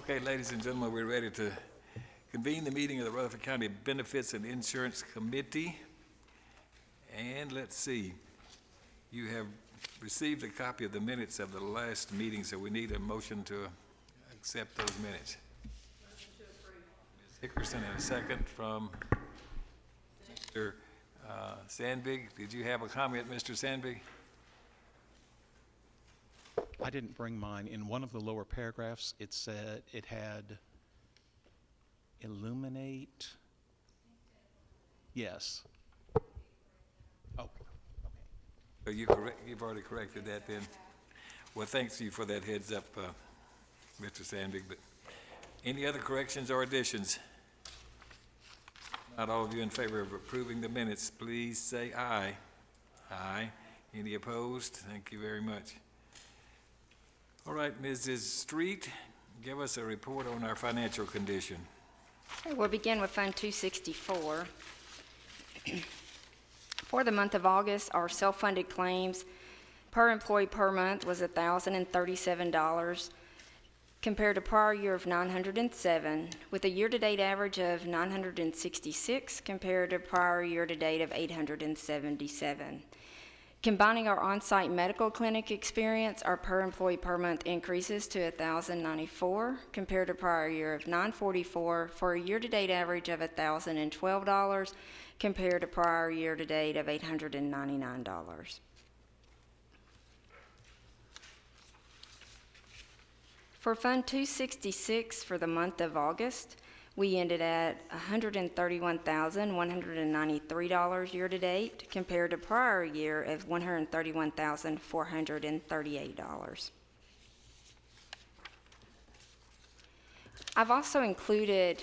Okay, ladies and gentlemen, we're ready to convene the meeting of the Rutherford County Benefits and Insurance Committee. And let's see, you have received a copy of the minutes of the last meeting, so we need a motion to accept those minutes. Motion to approve. Ms. Hickerson, and a second from Mr. Sandvig. Did you have a comment, Mr. Sandvig? I didn't bring mine. In one of the lower paragraphs, it said it had illuminate. Yes. Oh, okay. So you've already corrected that then? Well, thanks you for that heads up, Mr. Sandvig. But any other corrections or additions? Not all of you in favor of approving the minutes, please say aye. Aye. Any opposed? Thank you very much. All right, Mrs. Street, give us a report on our financial condition. Okay, we'll begin with Fund 264. For the month of August, our self-funded claims per employee per month was $1,037 compared to prior year of $907, with a year-to-date average of $966 compared to prior year-to-date of $877. Combining our on-site medical clinic experience, our per employee per month increases to $1,094 compared to prior year of $944 for a year-to-date average of $1,012 compared to prior year-to-date of $899. For Fund 266 for the month of August, we ended at $131,193 year-to-date compared to prior year of $131,438. I've also included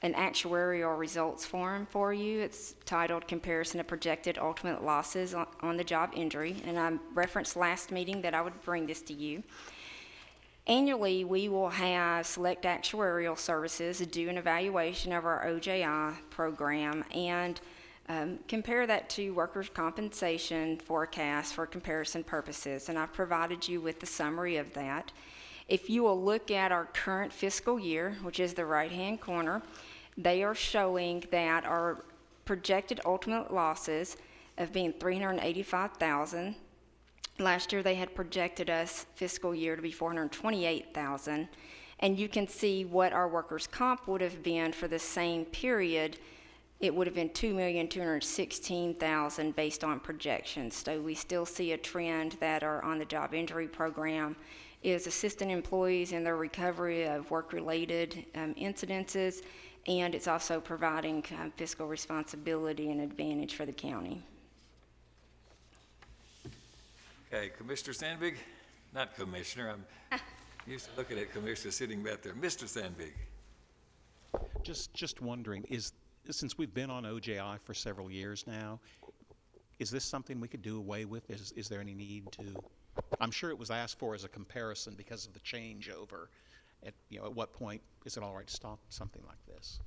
an actuarial results form for you. It's titled Comparison of Projected Ultimate Losses on the Job Injury, and I referenced last meeting that I would bring this to you. Annually, we will have select actuarial services do an evaluation of our OJI program and compare that to workers' compensation forecast for comparison purposes, and I've provided you with the summary of that. If you will look at our current fiscal year, which is the right-hand corner, they are showing that our projected ultimate losses of being $385,000. Last year they had projected us fiscal year to be $428,000, and you can see what our workers' comp would have been for the same period. It would have been $2,216,000 based on projections. So we still see a trend that our on-the-job injury program is assisting employees in their recovery of work-related incidences, and it's also providing fiscal responsibility and advantage for the county. Okay, Commissioner Sandvig, not Commissioner, I'm used to looking at Commissioner sitting back there. Mr. Sandvig. Just wondering, since we've been on OJI for several years now, is this something we could do away with? Is there any need to? I'm sure it was asked for as a comparison because of the changeover. At what point is it all right to stop something like this?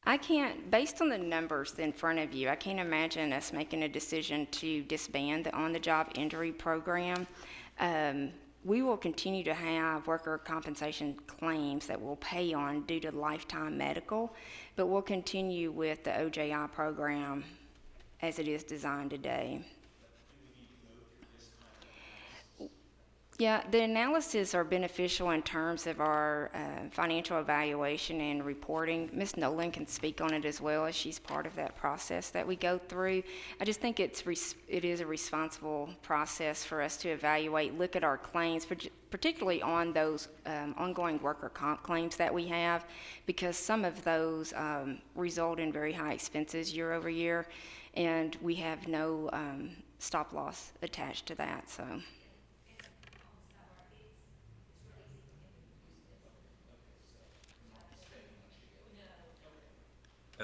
I can't, based on the numbers in front of you, I can't imagine us making a decision to disband the on-the-job injury program. We will continue to have worker compensation claims that we'll pay on due to lifetime medical, but we'll continue with the OJI program as it is designed today. Yeah, the analyses are beneficial in terms of our financial evaluation and reporting. Ms. Nolan can speak on it as well, as she's part of that process that we go through. I just think it is a responsible process for us to evaluate, look at our claims, particularly on those ongoing worker comp claims that we have, because some of those result in very high expenses year over year, and we have no stop loss attached to that. So.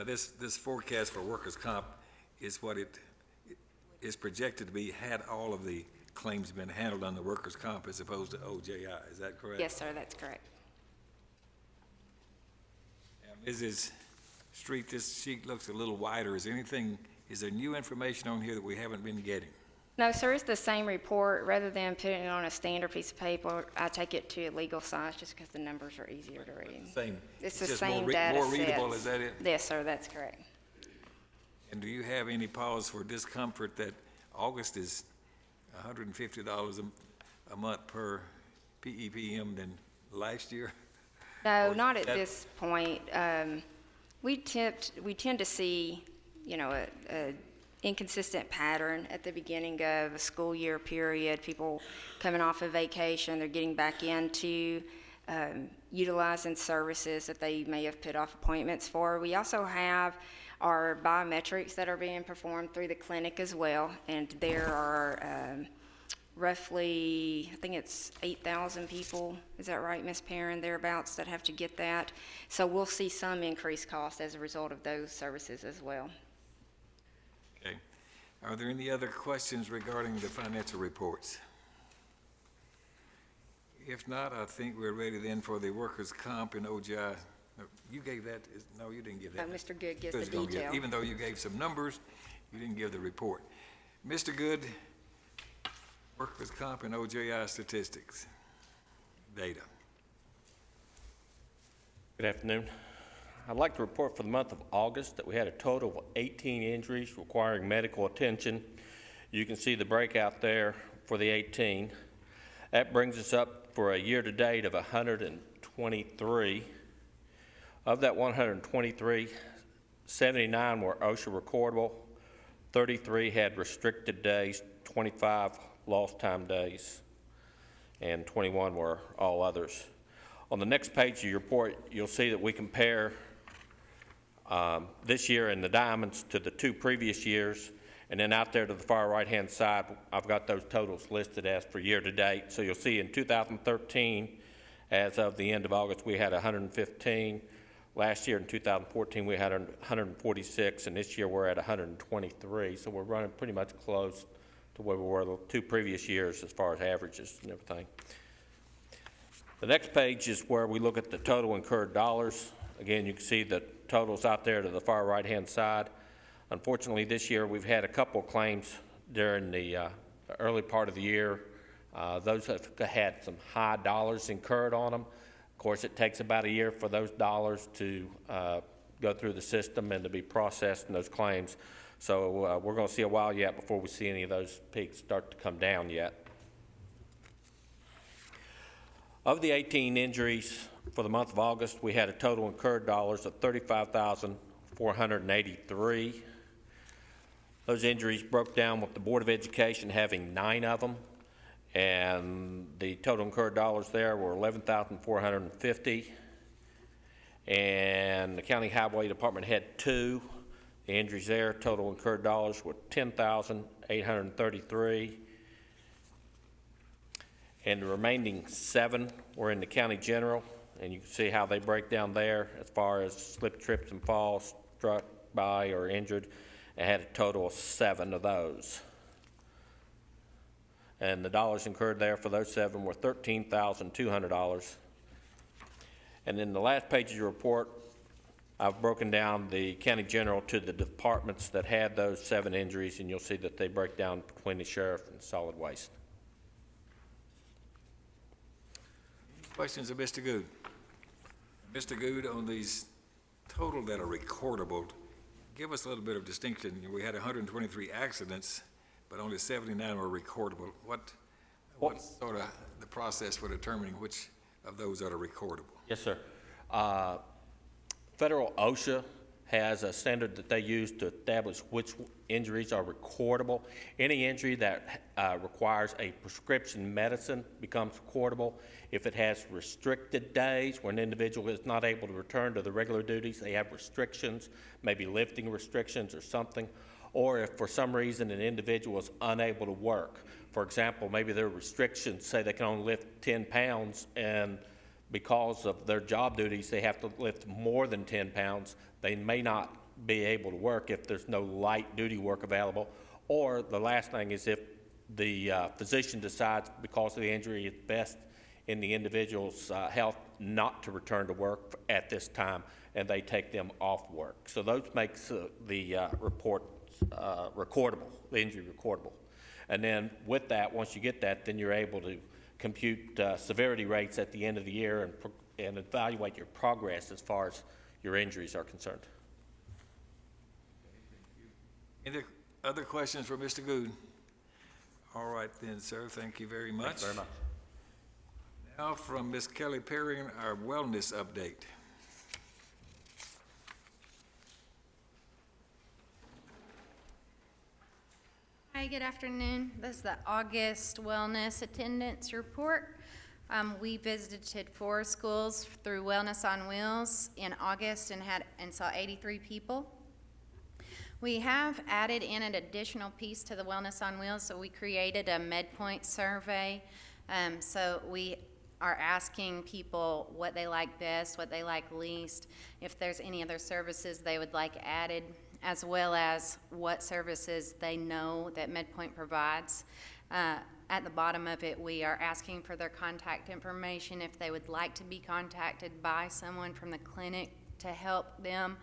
This forecast for workers' comp is what it is projected to be had all of the claims been handled on the workers' comp as opposed to OJI. Is that correct? Yes, sir, that's correct. Mrs. Street, this sheet looks a little wider. Is there new information on here that we haven't been getting? No, sir, it's the same report. Rather than putting it on a standard piece of paper, I take it to a legal size just because the numbers are easier to read. Same. It's the just more same re- data More readable, sets. is that it? Yes, sir, that's correct. And do you have any pause for discomfort that August is $150 a month per PEPM than last year? No, Or not at that- this point. We tend to see, you know, a inconsistent pattern at the beginning of a school year period. People coming off of vacation, they're getting back into utilizing services that they may have put off appointments for. We also have our biometrics that are being performed through the clinic as well, and there are roughly, I think it's 8,000 people, is that right, Ms. Perrin, thereabouts, that have to get that. So we'll see some increased cost as a result of those services as well. Okay. Are there any other questions regarding the financial reports? If not, I think we're ready then for the workers' comp and OGI. No, you gave that, no, you didn't give that. Mr. Good gives the Good's gonna give- detail. Even though you gave some numbers, you didn't give the report. Mr. Good, workers' comp and OJI statistics, data. Good afternoon. I'd like to report for the month of August that we had a total of 18 injuries requiring medical attention. You can see the breakout there for the 18. That brings us up for a year-to-date of 123. Of that 123, 79 were OSHA recordable, 33 had restricted days, 25 lost time days, and 21 were all others. On the next page of your report, you'll see that we compare this year in the diamonds to the 2 previous years, and then out there to the far right-hand side, I've got those totals listed as for year-to-date. So you'll see in 2013, as of the end of August, we had 115. Last year in 2014, we had 146, and this year we're at 123. So we're running pretty much close to where we were the 2 previous years as far as averages and everything. The next page is where we look at the total incurred dollars. Again, you can see the totals out there to the far right-hand side. Unfortunately, this year we've had a couple claims during the early part of the year. Those have had some high dollars incurred on them. Of course, it takes about a year for those dollars to go through the system and to be processed in those claims. So we're going to see a while yet before we see any of those peaks start to come down yet. Of the 18 injuries for the month of August, we had a total incurred dollars of $35,483. Those injuries broke down with the Board of Education having 9 of them, and the total incurred dollars there were $11,450. And the County Highway Department had 2. The injuries there, total incurred dollars were $10,833. And the remaining 7 were in the County General, and you can see how they break down there as far as slip, trips, and falls, struck by or injured. It had a total of 7 of those. And the dollars incurred there for those 7 were $13,200. And then the last page of your report, I've broken down the County General to the departments that had those 7 injuries, and you'll see that they break down between the sheriff and solid waste. Questions of Mr. Good? Mr. Good, on these total that are recordable, give us a little bit of distinction. We had 123 accidents, but only 79 were recordable. What's sort of the process for determining which of those are recordable? Yes, sir. Federal OSHA has a standard that they use to establish which injuries are recordable. Any injury that requires a prescription medicine becomes recordable. If it has restricted days where an individual is not able to return to the regular duties, they have restrictions, maybe lifting restrictions or something, or if for some reason an individual is unable to work. For example, maybe their restrictions say they can only lift 10 pounds, and because of their job duties, they have to lift more than 10 pounds. They may not be able to work if there's no light duty work available. Or the last thing is if the physician decides because of the injury it's best in the individual's health not to return to work at this time, and they take them off work. So those makes the report recordable, the injury recordable. And then with that, once you get that, then you're able to compute severity rates at the end of the year and evaluate your progress as far as your injuries are concerned. Any other questions for Mr. Good? All right then, sir, thank you very much. Thanks very much. Now from Ms. Kelly Perry, our wellness update. Hi, good afternoon. This is the August Wellness Attendance Report. We visited 4 schools through Wellness on Wheels in August and saw 83 people. We have added in an additional piece to the Wellness on Wheels, so we created a MedPoint survey. So we are asking people what they like best, what they like least, if there's any other services they would like added, as well as what services they know that MedPoint provides. At the bottom of it, we are asking for their contact information if they would like to be contacted by someone from the clinic to help them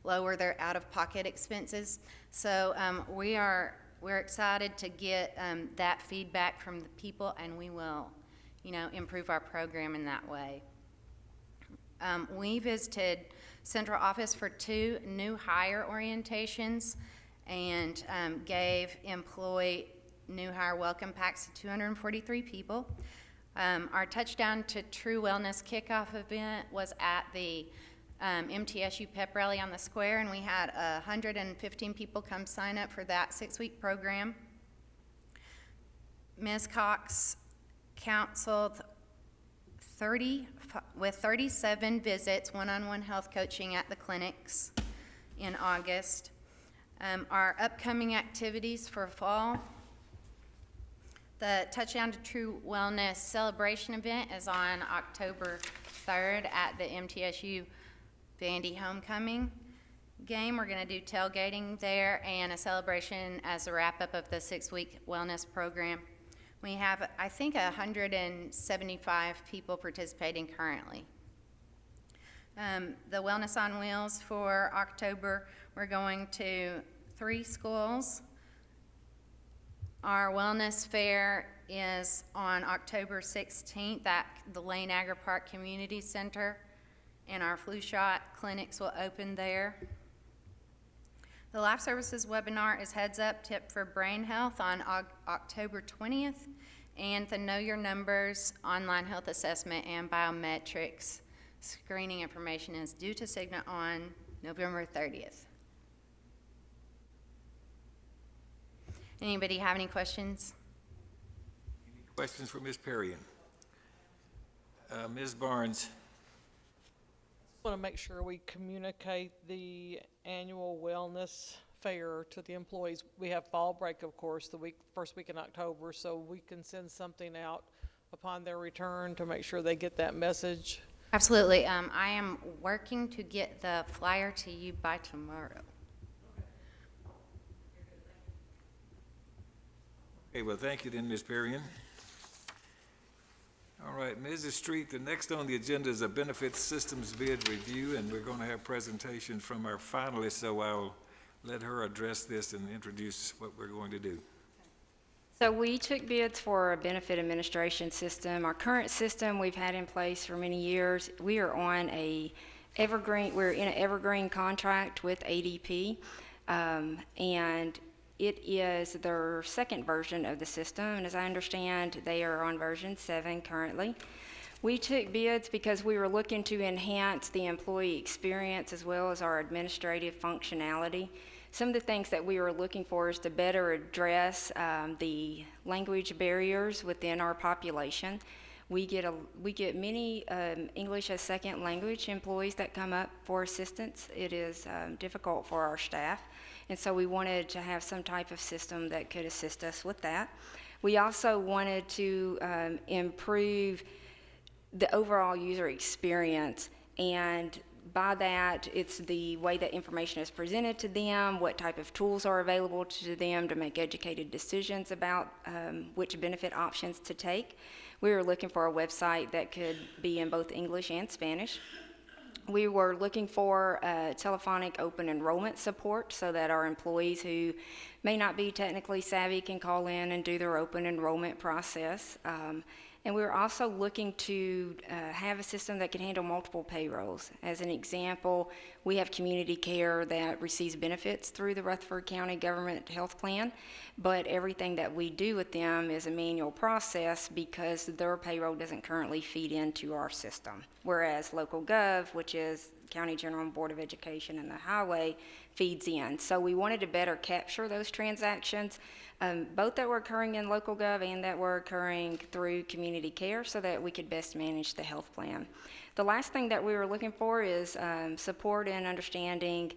lower their out-of-pocket expenses. So we're excited to get that feedback from the people, and we will, improve our program in that way. We visited central office for 2 new hire orientations and gave employee new hire welcome packs to 243 people. Our Touchdown to True Wellness kickoff event was at the MTSU pep rally on the square, and we had 115 people come sign up for that 6-week program. Ms. Cox counseled 37 visits, one-on-one health coaching at the clinics in August. Our upcoming activities for fall: the Touchdown to True Wellness celebration event is on October 3rd at the MTSU Vandy Homecoming game. We're going to do tailgating there and a celebration as a wrap-up of the 6-week wellness program. We have, I think, 175 people participating currently. The Wellness on Wheels for October, we're going to 3 schools. Our wellness fair is on October 16th at the Lane Agri Park Community Center, and our flu shot clinics will open there. The Life Services webinar is Heads Up Tip for Brain Health on October 20th, and the Know Your Numbers online health assessment and biometrics screening information is due to Cigna on November 30th. Anybody have any questions? Questions for Ms. Perry? Ms. Barnes? Want to make sure we communicate the annual wellness fair to the employees. We have fall break, of course, first week in October, so we can send something out upon their return to make sure they get that message. Absolutely. I am working to get the flyer to you by tomorrow. Okay, well, thank you then, Ms. Perry. All right, Mrs. Street, the next on the agenda is a benefits systems bid review, and we're going to have presentation from our finalists, so I'll let her address this and introduce what we're going to do. So we took bids for a benefit administration system. Our current system we've had in place for many years. We are on we're in an evergreen contract with ADP, and it is their 2nd version of the system, and as I understand, they are on version 7 currently. We took bids because we were looking to enhance the employee experience as well as our administrative functionality. Some of the things that we were looking for is to better address the language barriers within our population. We get many English as second language employees that come up for assistance. It is difficult for our staff, and so we wanted to have some type of system that could assist us with that. We also wanted to improve the overall user experience, and by that, it's the way that information is presented to them, what type of tools are available to them to make educated decisions about which benefit options to take. We were looking for a website that could be in both English and Spanish. We were looking for telephonic open enrollment support so that our employees who may not be technically savvy can call in and do their open enrollment process. And we were also looking to have a system that can handle multiple payrolls. As an example, we have community care that receives benefits through the Rutherford County Government Health Plan, but everything that we do with them is a manual process because their payroll doesn't currently feed into our system. Whereas Local Gov, which is County General and Board of Education and the highway, feeds in. So we wanted to better capture those transactions, both that were occurring in Local Gov and that were occurring through community care so that we could best manage the health plan. The last thing that we were looking for is support in understanding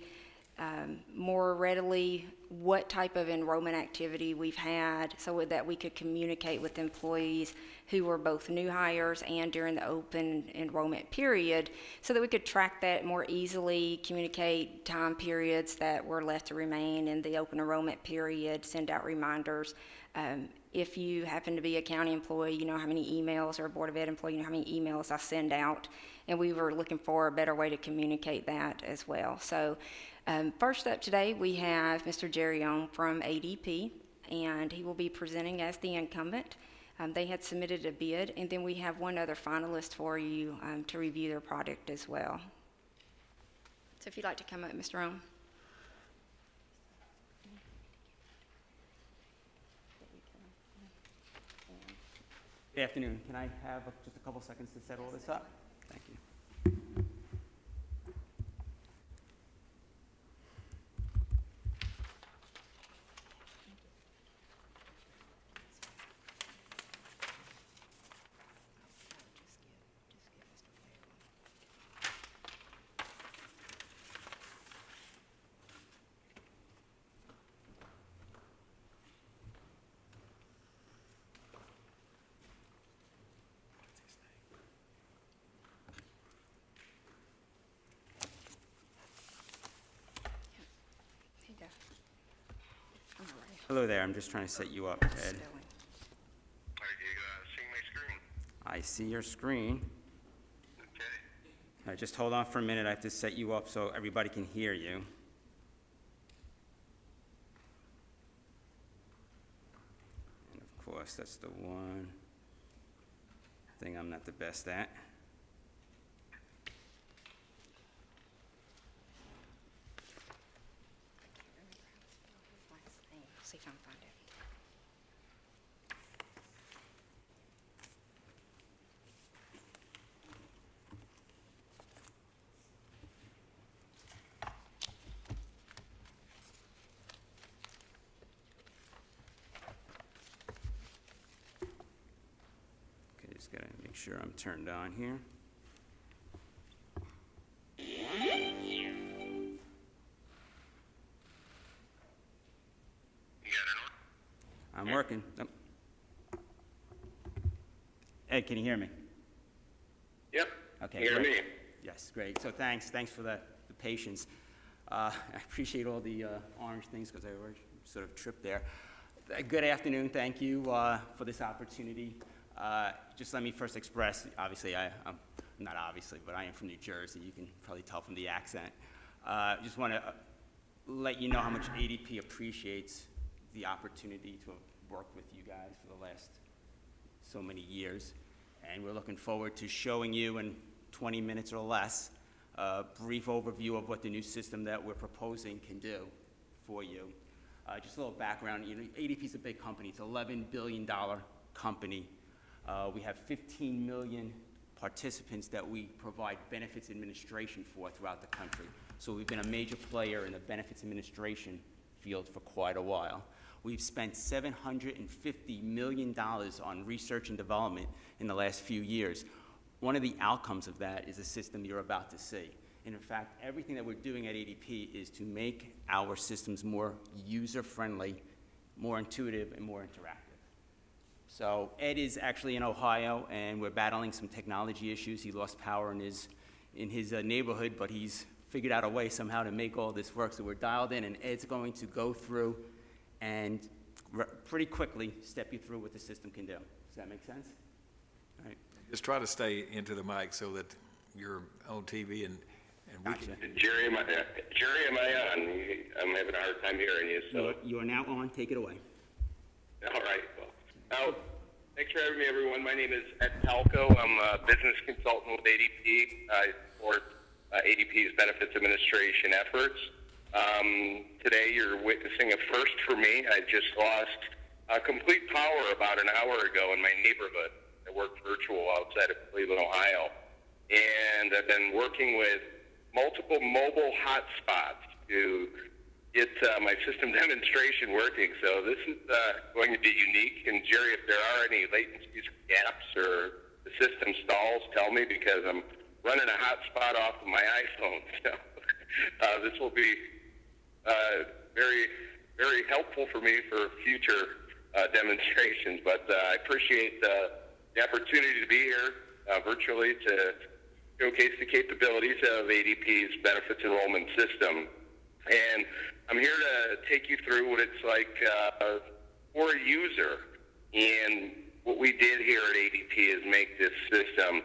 more readily what type of enrollment activity we've had so that we could communicate with employees who were both new hires and during the open enrollment period so that we could track that more easily, communicate time periods that were left to remain in the open enrollment period, send out reminders. If you happen to be a county employee, you know how many emails, or a Board of Ed employee, you know how many emails I send out, and we were looking for a better way to communicate that as well. So first up today, we have Mr. Jerry Ohm from ADP, and he will be presenting as the incumbent. They had submitted a bid, and then we have one other finalist for you to review their product as well. So if you'd like to come up, Mr. Ohm. Good afternoon. Can I have just a couple seconds to set all this up? Thank you. Hello there. I'm just trying to set you up, Ed. Are you seeing my screen? I see your screen. Okay. All right, just hold on for a minute. I have to set you up so everybody can hear you. And of course, that's the one thing I'm not the best at. See if I can find it. Okay, just gotta make sure I'm turned on here. You got it on? I'm working. Oh. Ed, can you hear me? Yep. Okay, You hear great. me? Yes, great. So thanks for the patience. I appreciate all the orange things because I already sort of tripped there. Good afternoon. Thank you for this opportunity. Just let me first express, obviously, I'm not obviously, but I am from New Jersey. You can probably tell from the accent. Just want to let you know how much ADP appreciates the opportunity to have worked with you guys for the last so many years. And we're looking forward to showing you in 20 minutes or less a brief overview of what the new system that we're proposing can do for you. Just a little background, you know, ADP is a big company. It's an $11 billion company. We have 15 million participants that we provide benefits administration for throughout the country. So we've been a major player in the benefits administration field for quite a while. We've spent $750 million on research and development in the last few years. One of the outcomes of that is the system you're about to see. And in fact, everything that we're doing at ADP is to make our systems more user-friendly, more intuitive, and more interactive. So Ed is actually in Ohio, and we're battling some technology issues. He lost power in his neighborhood, but he's figured out a way somehow to make all this work. So we're dialed in, and Ed's going to go through and pretty quickly step you through what the system can do. Does that make sense? All right. Just try to stay into the mic so that you're on TV, and And we can, Gotcha. Jerry, am I on? I'm having a hard time hearing you, so. You are now on, take it away. All right. Well, now, thanks for having me, everyone. My name is Ed Talco. I'm a business consultant with ADP. I support ADP's benefits administration efforts. Today, you're witnessing a first for me. I just lost complete power about an hour ago in my neighborhood. I work virtual outside of Cleveland, Ohio. And I've been working with multiple mobile hotspots to get my system demonstration working. So this is going to be unique. And Jerry, if there are any latencies or gaps or the system stalls, tell me, because I'm running a hotspot off of my iPhone. So this will be very, very helpful for me for future demonstrations. But I appreciate the opportunity to be here virtually to showcase the capabilities of ADP's benefits enrollment system. And I'm here to take you through what it's like for a user. And what we did here at ADP is make this system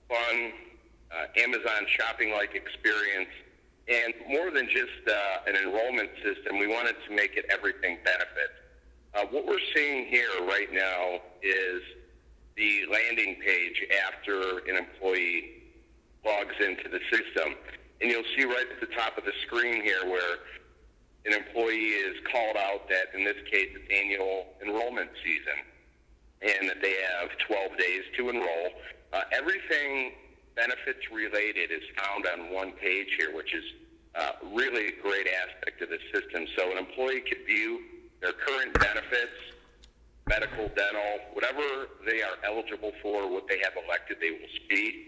fun, Amazon shopping-like experience. And more than just an enrollment system, we wanted to make it everything benefit. What we're seeing here right now is the landing page after an employee logs into the system. And you'll see right at the top of the screen here where an employee is called out that, in this case, it's annual enrollment season, and that they have 12 days to enroll. Everything benefits related is found on one page here, which is really a great aspect of the system. So an employee could view their current benefits, medical, dental, whatever they are eligible for, what they have elected, they will see.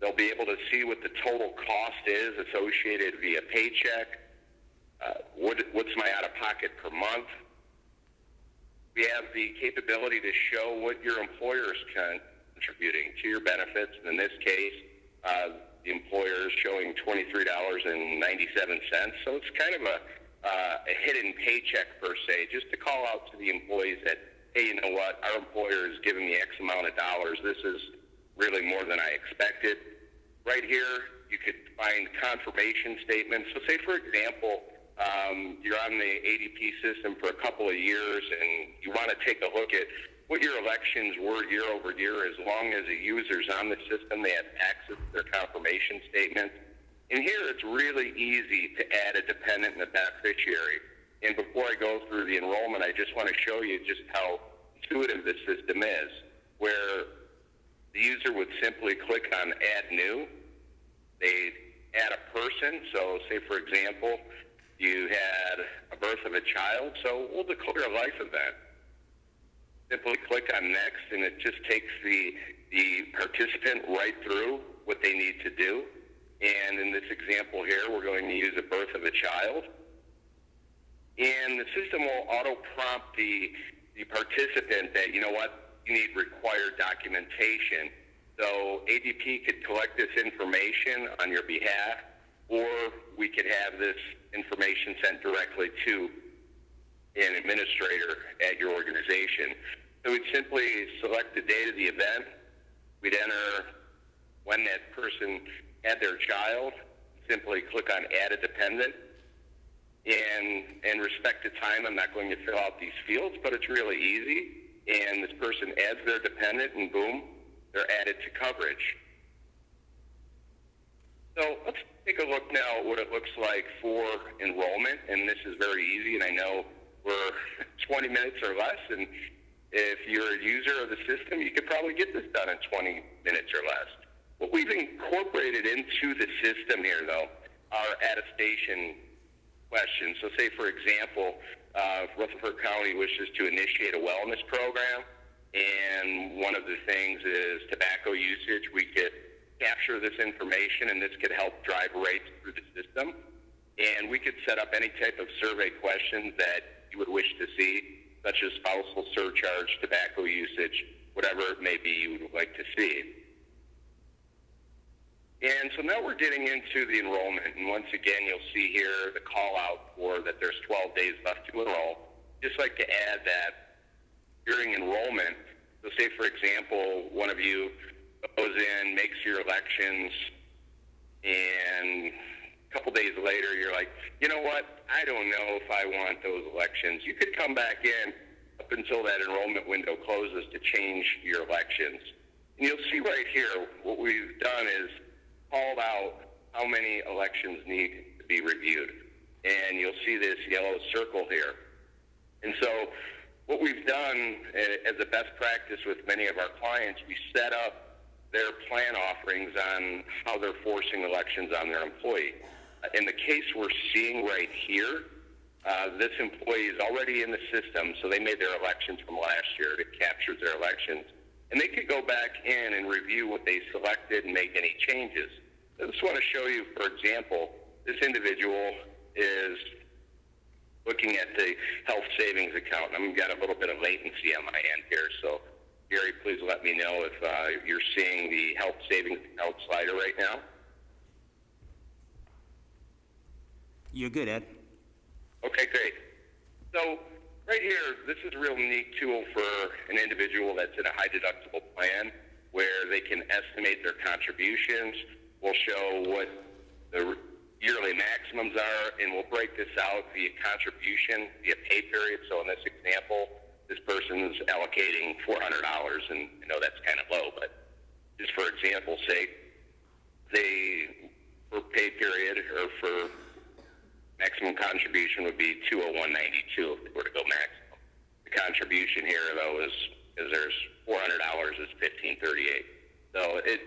They'll be able to see what the total cost is associated via paycheck. What's my out-of-pocket per month? We have the capability to show what your employer is contributing to your benefits. In this case, the employer is showing $23.97. So it's kind of a hidden paycheck per se, just to call out to the employees that, hey, you know what, our employer is giving me X amount of dollars. This is really more than I expected. Right here, you could find confirmation statements. So say, for example, you're on the ADP system for a couple of years and you want to take a look at what your elections were year over year. As long as a user's on the system, they have access to their confirmation statements. And here it's really easy to add a dependent and a beneficiary. And before I go through the enrollment, I just want to show you just how intuitive this system is, where the user would simply click on Add New. They'd add a person. So say, for example, you had a birth of a child, so we'll declare a life event. Simply click on Next, and it just takes the participant right through what they need to do. And in this example here, we're going to use a birth of a child. And the system will auto-prompt the participant that, you know what, you need required documentation. So ADP could collect this information on your behalf, or we could have this information sent directly to an administrator at your organization. So we'd simply select the date of the event. We'd enter when that person had their child, simply click on Add a Dependent. And respect to time, I'm not going to fill out these fields, but it's really easy. And this person adds their dependent, and boom, they're added to coverage. So let's take a look now at what it looks like for enrollment. And this is very easy, and I know we're 20 minutes or less. And if you're a user of the system, you could probably get this done in 20 minutes or less. What we've incorporated into the system here, though, are attestation questions. So say, for example, if Rutherford County wishes to initiate a wellness program, and one of the things is tobacco usage, we could capture this information, and this could help drive rates through the system. And we could set up any type of survey questions that you would wish to see, such as spousal surcharge, tobacco usage, whatever it may be you would like to see. And so now we're getting into the enrollment, and once again, you'll see here the call out for that there's 12 days left to enroll. Just like to add that during enrollment, so say, for example, one of you goes in, makes your elections, and a couple days later, you're like, you know what? I don't know if I want those elections. You could come back in up until that enrollment window closes to change your elections. And you'll see right here, what we've done is called out how many elections need to be reviewed. And you'll see this yellow circle here. And so what we've done as a best practice with many of our clients, we set up their plan offerings on how they're forcing elections on their employee. In the case we're seeing right here, this employee is already in the system, so they made their elections from last year. It captures their elections. And they could go back in and review what they selected and make any changes. I just want to show you, for example, this individual is looking at the health savings account. I've got a little bit of latency on my end here, so Gary, please let me know if you're seeing the health savings account slider right now. You're good, Ed. Okay, great. So right here, this is a real neat tool for an individual that's in a high deductible plan where they can estimate their contributions. We'll show what the yearly maximums are, and we'll break this out via contribution, via pay period. So in this example, this person's allocating $400, and I know that's kind of low, but just for example's sake, they, for pay period or for maximum contribution would be $201.92 if they were to go maximum. The contribution here, though, is there's $400 is $1,538. So it,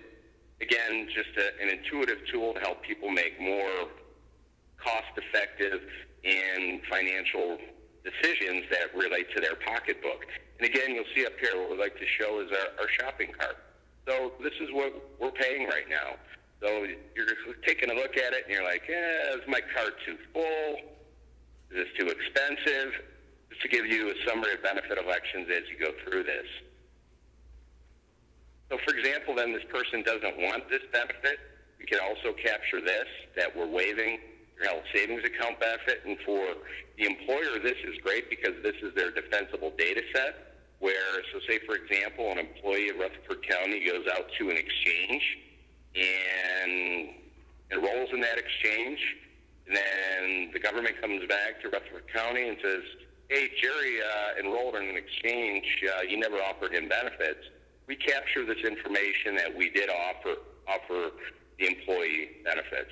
again, just an intuitive tool to help people make more cost-effective and financial decisions that relate to their pocketbook. And again, you'll see up here what we'd like to show is our shopping cart. So this is what we're paying right now. So you're taking a look at it and you're like, is my cart too full? Is this too expensive? Just to give you a summary of benefit elections as you go through this. So for example, then this person doesn't want this benefit. We can also capture this, that we're waiving your health savings account benefit. And for the employer, this is great because this is their defensible data set where, so say for example, an employee of Rutherford County goes out to an exchange and enrolls in that exchange, and then the government comes back to Rutherford County and says, hey, Jerry enrolled in an exchange, you never offered him benefits. We capture this information that we did offer the employee benefits.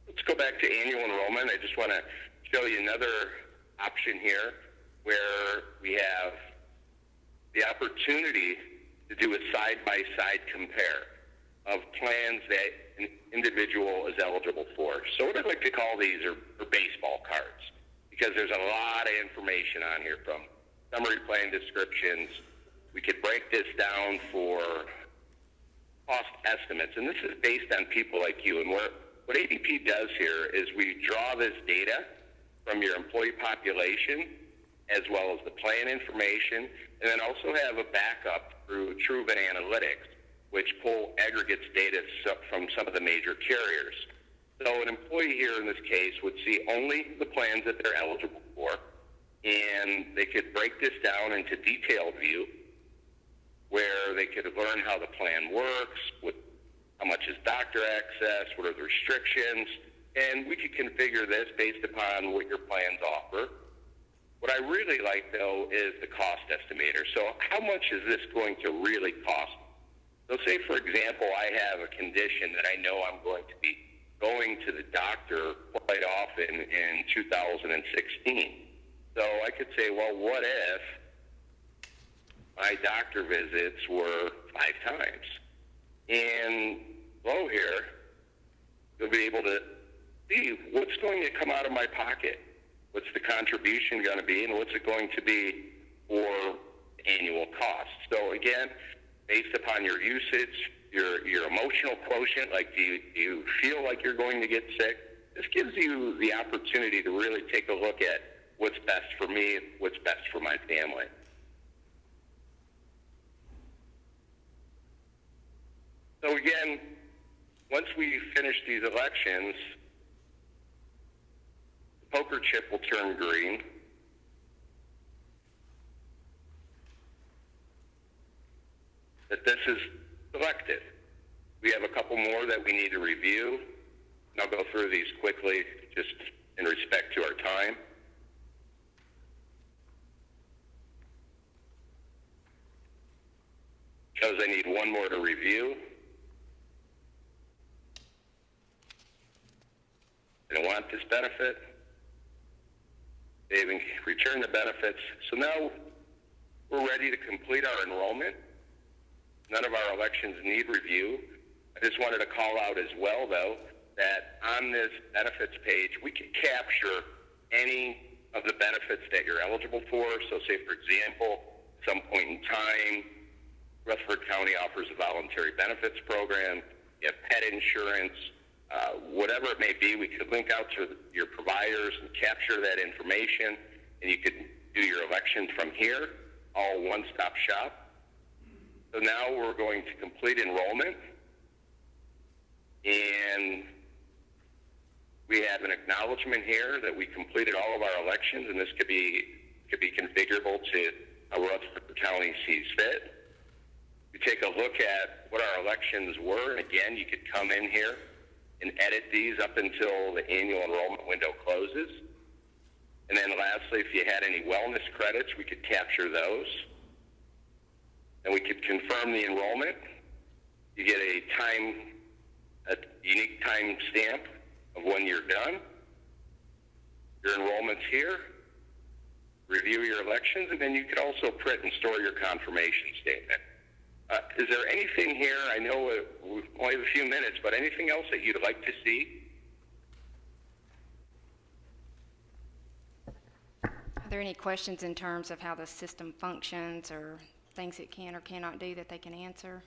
Let's go back to annual enrollment. I just want to show you another option here where we have the opportunity to do a side-by-side compare of plans that an individual is eligible for. So what I'd like to call these are baseball cards because there's a lot of information on here from summary plan descriptions. We could break this down for cost estimates, and this is based on people like you. And what ADP does here is we draw this data from your employee population as well as the plan information, and then also have a backup through Truven Analytics, which pull aggregates data from some of the major carriers. So an employee here in this case would see only the plans that they're eligible for, and they could break this down into detailed view where they could learn how the plan works, how much is doctor access, what are the restrictions, and we could configure this based upon what your plans offer. What I really like, though, is the cost estimator. So how much is this going to really cost? So say, for example, I have a condition that I know I'm going to be going to the doctor quite often in 2016. So I could say, well, what if my doctor visits were 5 times? And below here, you'll be able to see what's going to come out of my pocket. What's the contribution going to be, and what's it going to be for annual cost? So again, based upon your usage, your emotional quotient, like do you feel like you're going to get sick? This gives you the opportunity to really take a look at what's best for me, what's best for my family. So again, once we finish these elections, the poker chip will turn green. That this is selected. We have a couple more that we need to review, and I'll go through these quickly, just in respect to our time. Shows I need one more to review. They don't want this benefit. They've returned the benefits. So now we're ready to complete our enrollment. None of our elections need review. I just wanted to call out as well, though, that on this benefits page, we can capture any of the benefits that you're eligible for. So say, for example, at some point in time, Rutherford County offers a voluntary benefits program, you have pet insurance, whatever it may be, we could link out to your providers and capture that information, and you could do your elections from here, all one-stop shop. So now we're going to complete enrollment, and we have an acknowledgement here that we completed all of our elections, and this could be configurable to how Rutherford County sees fit. We take a look at what our elections were, and again, you could come in here and edit these up until the annual enrollment window closes. And then lastly, if you had any wellness credits, we could capture those. And we could confirm the enrollment. You get a unique time stamp of when you're done. Your enrollment's here. Review your elections, and then you could also print and store your confirmation statement. Is there anything here, I know we only have a few minutes, but anything else that you'd like to see? Are there any questions in terms of how the system functions or things it can or cannot do that they can answer?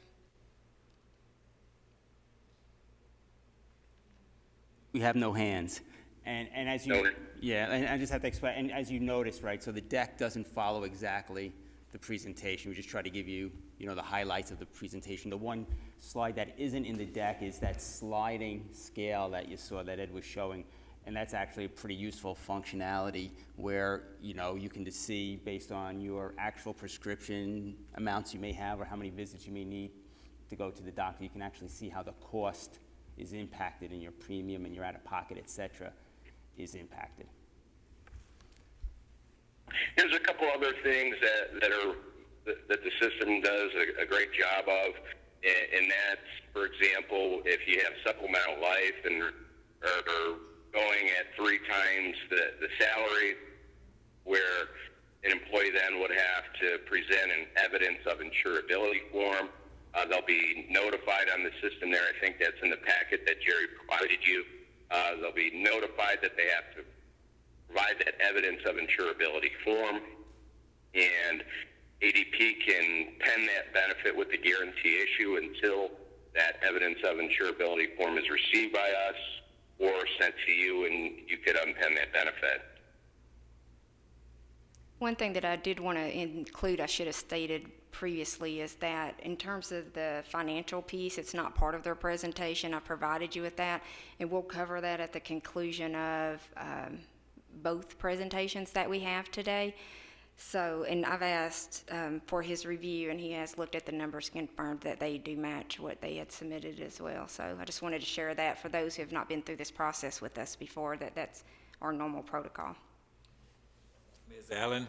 We have no hands. And as you, Noted. yeah, and I just have to explain, and as you noticed, right, so the deck doesn't follow exactly the presentation. We just try to give you, the highlights of the presentation. The one slide that isn't in the deck is that sliding scale that you saw that Ed was showing, and that's actually a pretty useful functionality where, you can just see based on your actual prescription amounts you may have or how many visits you may need to go to the doctor, you can actually see how the cost is impacted in your premium and your out-of-pocket, et cetera, is impacted. Here's a couple other things that the system does a great job of, and that's, for example, if you have supplemental life and are going at 3 times the salary, where an employee then would have to present an evidence of insurability form. They'll be notified on the system there. I think that's in the packet that Jerry provided you. They'll be notified that they have to provide that evidence of insurability form, and ADP can pen that benefit with the guarantee issue until that evidence of insurability form is received by us or sent to you, and you could unpen that benefit. One thing that I did want to include, I should have stated previously, is that in terms of the financial piece, it's not part of their presentation. I provided you with that, and we'll cover that at the conclusion of both presentations that we have today. So, and I've asked for his review, and he has looked at the numbers, confirmed that they do match what they had submitted as well. So I just wanted to share that for those who have not been through this process with us before, that's our normal protocol. Ms. Allen?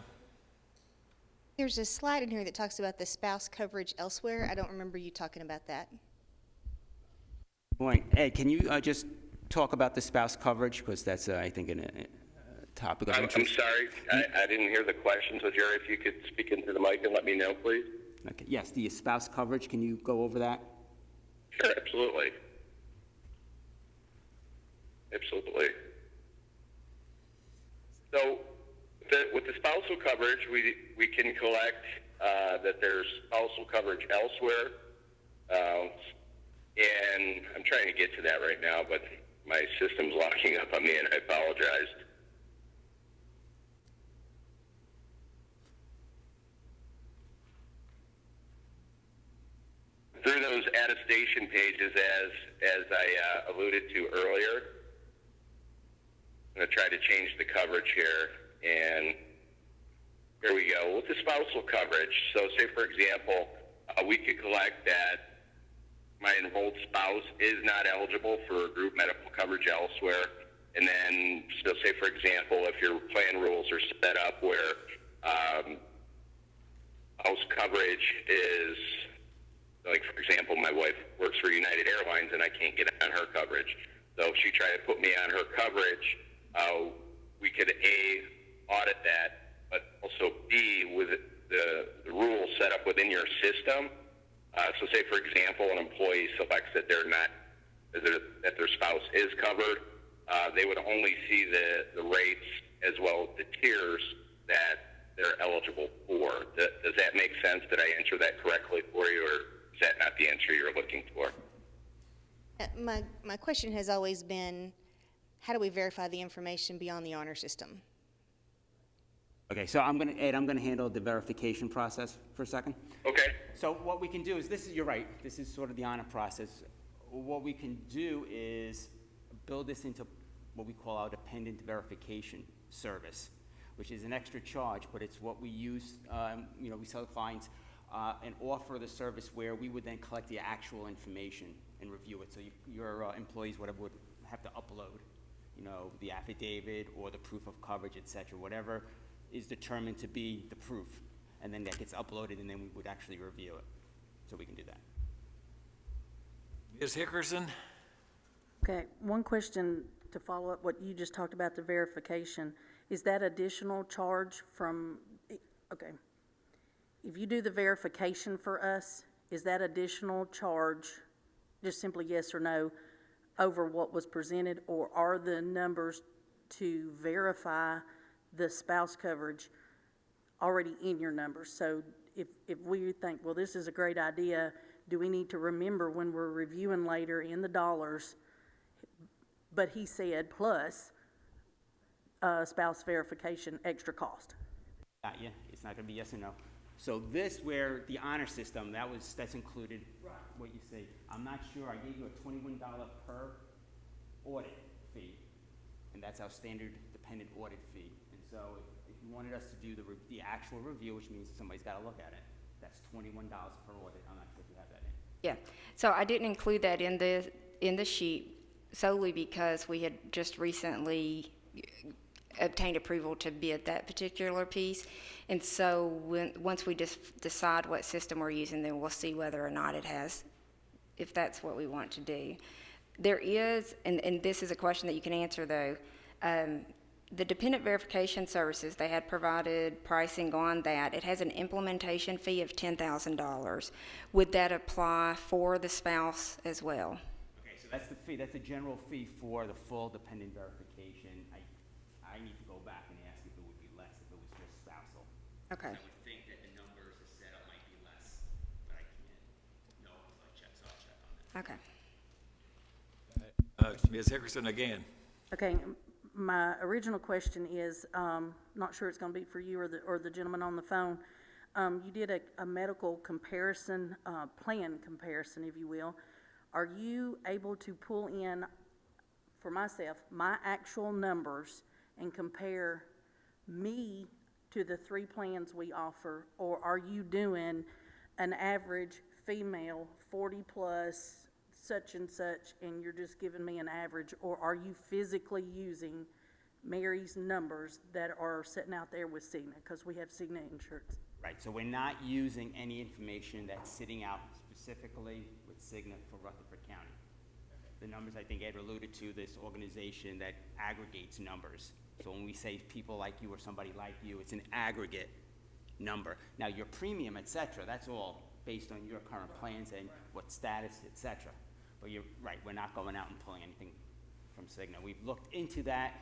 There's a slide in here that talks about the spouse coverage elsewhere. I don't remember you talking about that. Morning. Ed, can you just talk about the spouse coverage? Because that's, I think, a topic of I'm interest. sorry, I didn't hear the question, so Jerry, if you could speak into the mic and let me know, please. Okay. Yes, the spouse coverage, can you go over that? Sure, absolutely. Absolutely. So, with the spousal coverage, we can collect that there's spousal coverage elsewhere, and I'm trying to get to that right now, but my system's locking up on me, and I apologize. Through those attestation pages, as I alluded to earlier, I'm going to try to change the coverage here, and here we go. With the spousal coverage, so say, for example, we could collect that my enrolled spouse is not eligible for group medical coverage elsewhere. And then, so say for example, if your plan rules are set up where spouse coverage is, like for example, my wife works for United Airlines and I can't get on her coverage. So if she tried to put me on her coverage, we could A, audit that, but also B, with the rules set up within your system. So say, for example, an employee selects that that their spouse is covered. They would only see the rates as well as the tiers that they're eligible for. Does that make sense? Did I answer that correctly for you, or is that not the answer you're looking for? My question has always been, how do we verify the information beyond the honor system? Okay, so Ed, I'm gonna handle the verification process for a second. Okay. So what we can do is, you're right, this is sort of the honor process. What we can do is build this into what we call our dependent verification service, which is an extra charge, but it's what we use, we sell clients and offer the service where we would then collect the actual information and review it. So your employees would have to upload, the affidavit or the proof of coverage, et cetera, whatever is determined to be the proof. And then that gets uploaded, and then we would actually review it. So we can do that. Ms. Hickerson? Okay, one question to follow up what you just talked about, the verification. Is that additional charge from, okay, if you do the verification for us, is that additional charge, just simply yes or no, over what was presented, or are the numbers to verify the spouse coverage already in your numbers? So if we think, well, this is a great idea, do we need to remember when we're reviewing later in the dollars, but he said plus spouse verification extra cost? Got you. It's not gonna be yes or no. So this, where the honor system, that's included, what you say. I'm not sure, I gave you a $21 per audit fee, and that's our standard dependent audit fee. And so if you wanted us to do the actual review, which means somebody's gotta look at it, that's $21 per audit. I'm not sure if you have that in. Yeah, so I didn't include that in the sheet solely because we had just recently obtained approval to bid that particular piece. And so once we just decide what system we're using, then we'll see whether or not it has, if that's what we want to do. There is, and this is a question that you can answer though, the dependent verification services, they had provided pricing on that. It has an implementation fee of $10,000. Would that apply for the spouse as well? Okay, so that's the fee, that's the general fee for the full dependent verification. I need to go back and ask if it would be less if it was just spousal. Okay. I would think that the numbers the setup might be less, but I can't know until I check, so I'll check on that. Okay. Ms. Hickerson again. Okay, my original question is, not sure it's gonna be for you or the gentleman on the phone. You did a medical comparison, plan comparison, if you will. Are you able to pull in, for myself, my actual numbers and compare me to the 3 plans we offer? Or are you doing an average female 40 plus such and such, and you're just giving me an average? Or are you physically using Mary's numbers that are sitting out there with Cigna, because we have Cigna insurance? Right, so we're not using any information that's sitting out specifically with Cigna for Rutherford County. The numbers, I think Ed alluded to, this organization that aggregates numbers. So when we say people like you or somebody like you, it's an aggregate number. Now your premium, et cetera, that's all based on your current plans and what status, et cetera. But you're right, we're not going out and pulling anything from Cigna. We've looked into that.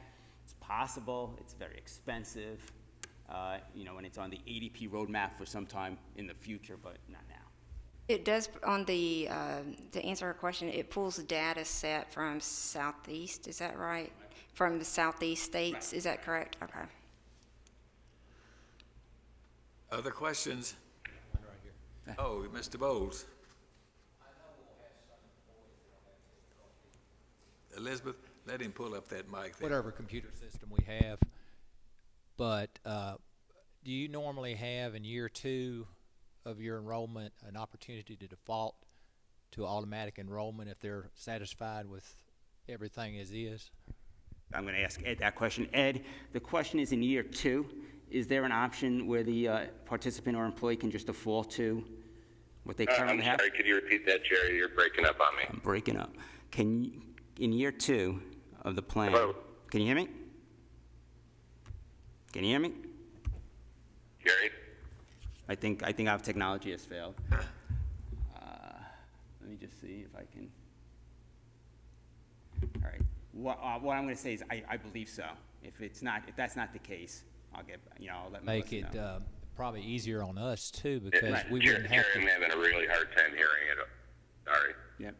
It's possible, it's very expensive, and it's on the ADP roadmap for some time in the future, but not now. It does, on the, to answer her question, it pulls data set from Southeast, is that right? From the Southeast states, is that correct? Okay. Other questions? Oh, Mr. Bowles. Elizabeth, let him pull up that mic there. Whatever computer system we have, but do you normally have in year 2 of your enrollment an opportunity to default to automatic enrollment if they're satisfied with everything as is? I'm going to ask Ed that question. Ed, the question is, in year 2, is there an option where the participant or employee can just default to what they currently have? I'm sorry, could you repeat that, Jerry? You're breaking up on me. I'm breaking up. Can you, in year 2 of the plan? Hello? Can you hear me? Can you hear me? Jerry? I think our technology has failed. Let me just see if I can. All right. What I'm going to say is I believe so. If that's not the case, I'll let Make Melissa it know. probably easier on us too, because Right. we Jerry, wouldn't have I'm to having a really hard time hearing it. Sorry. Yep.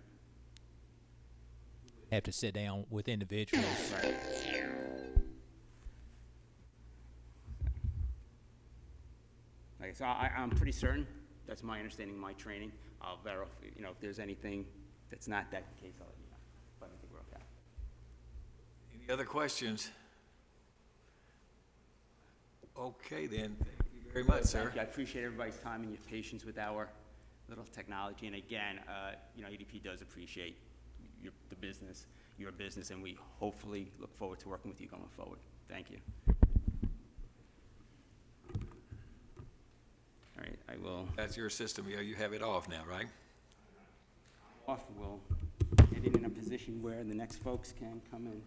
have to sit down with individuals. Right. Okay, so I'm pretty certain. That's my understanding, my training. I'll verify. If there's anything that's not that case, I'll let you know. But I think we're okay. Any other questions? Okay, then, thank you very much, sir. Thank you. I appreciate everybody's time and your patience with our little technology. And again, ADP does appreciate the business, your business, and we hopefully look forward to working with you going forward. Thank you. All right, I will That's your system, yeah, you have it off now, right? off. We'll get it in a position where the next folks can come in.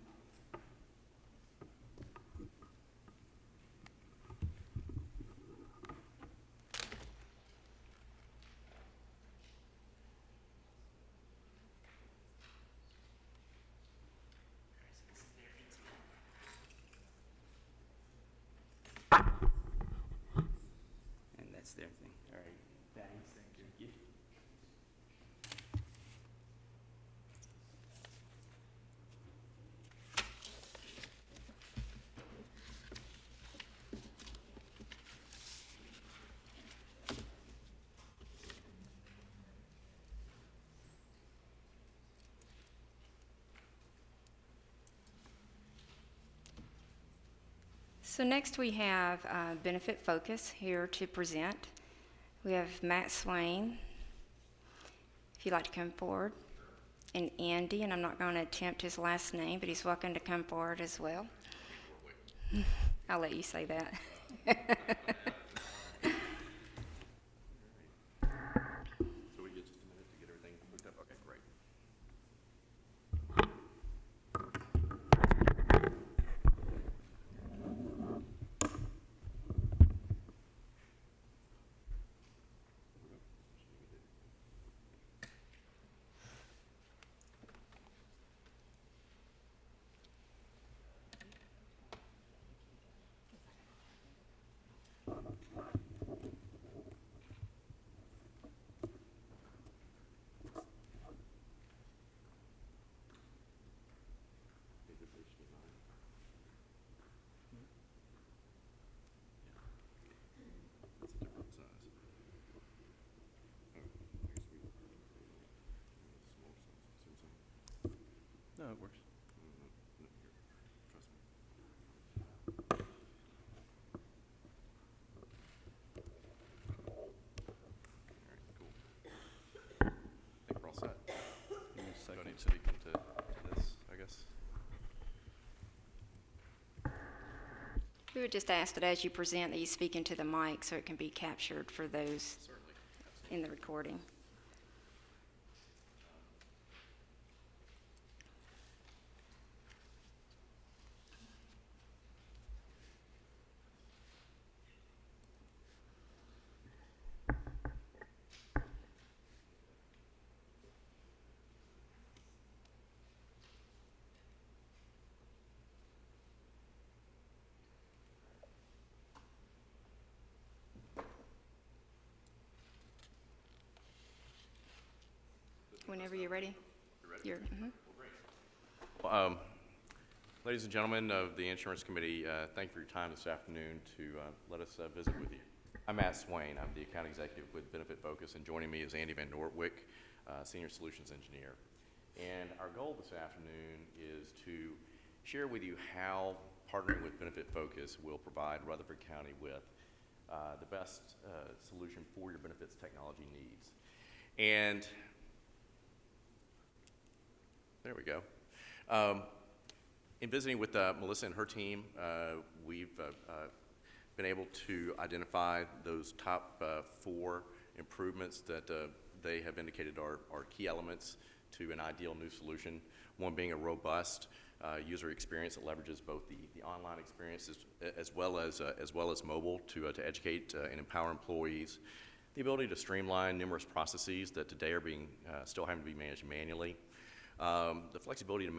And that's their thing. All right, thanks. Thank you. So next we have Benefit Focus here to present. We have Matt Swain, if you'd like to come forward, and Andy, and I'm not going to attempt his last name, but he's welcome to come forward as well. I'll let you say that. So we get just a minute to get everything hooked up? Okay, great. It's a different size. Oh, I guess small size, same size. No, it works. No, here, trust me. All right, cool. I think we're all set. Do I need to speak into this, I guess? We would just ask that as you present that you speak into the mic so it can be captured for those Certainly. in the recording. Whenever you're ready. You're ready? Ladies and gentlemen of the Insurance Committee, thank you for your time this afternoon to let us visit with you. I'm Matt Swain. I'm the account executive with Benefit Focus, and joining me is Andy Van Nortwick, Senior Solutions Engineer. And our goal this afternoon is to share with you how partnering with Benefit Focus will provide Rutherford County with the best solution for your benefits technology needs. And There we go. In visiting with Melissa and her team, we've been able to identify those top 4 improvements that they have indicated are key elements to an ideal new solution. One being a robust user experience that leverages both the online experiences as well as mobile to educate and empower employees. The ability to streamline numerous processes that today are being still having to be managed manually. The flexibility to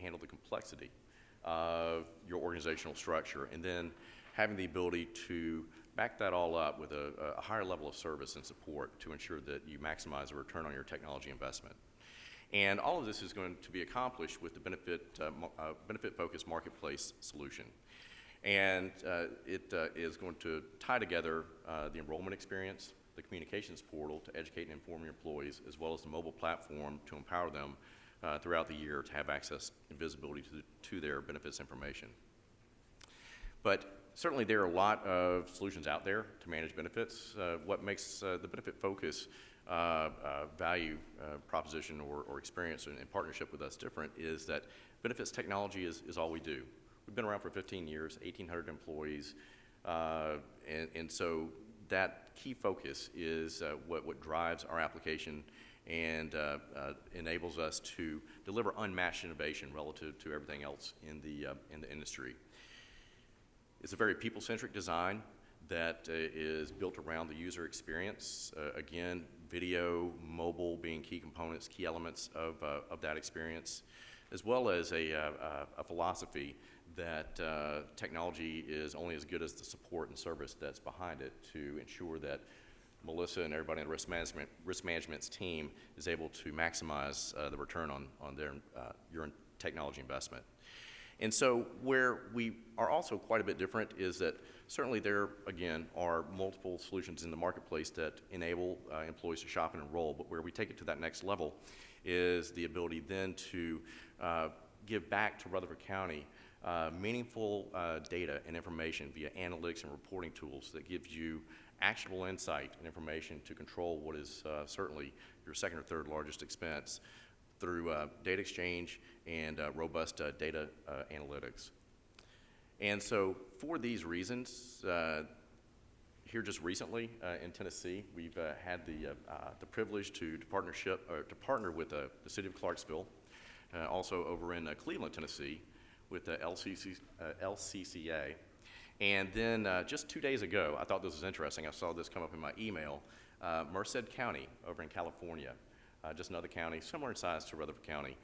handle the complexity of your organizational structure, and then having the ability to back that all up with a higher level of service and support to ensure that you maximize the return on your technology investment. And all of this is going to be accomplished with the benefit-focused marketplace solution. And it is going to tie together the enrollment experience, the communications portal to educate and inform your employees, as well as the mobile platform to empower them throughout the year to have access and visibility to their benefits information. But certainly there are a lot of solutions out there to manage benefits. What makes the benefit focus value proposition or experience in partnership with us different is that benefits technology is all we do. We've been around for 15 years, 1,800 employees, and so that key focus is what drives our application and enables us to deliver unmatched innovation relative to everything else in the industry. It's a very people-centric design that is built around the user experience. Again, video, mobile being key components, key elements of that experience, as well as a philosophy that technology is only as good as the support and service that's behind it to ensure that Melissa and everybody in the risk management's team is able to maximize the return on your technology investment. And so where we are also quite a bit different is that certainly there, again, are multiple solutions in the marketplace that enable employees to shop and enroll, but where we take it to that next level is the ability then to give back to Rutherford County meaningful data and information via analytics and reporting tools that gives you actionable insight and information to control what is certainly your second or third largest expense through data exchange and robust data analytics. And so for these reasons, here just recently in Tennessee, we've had the privilege to partner with the city of Clarksville, also over in Cleveland, Tennessee, with the LCCA. And then just 2 days ago, I thought this was interesting. I saw this come up in my email. Merced County over in California, just another county similar in size to Rutherford County,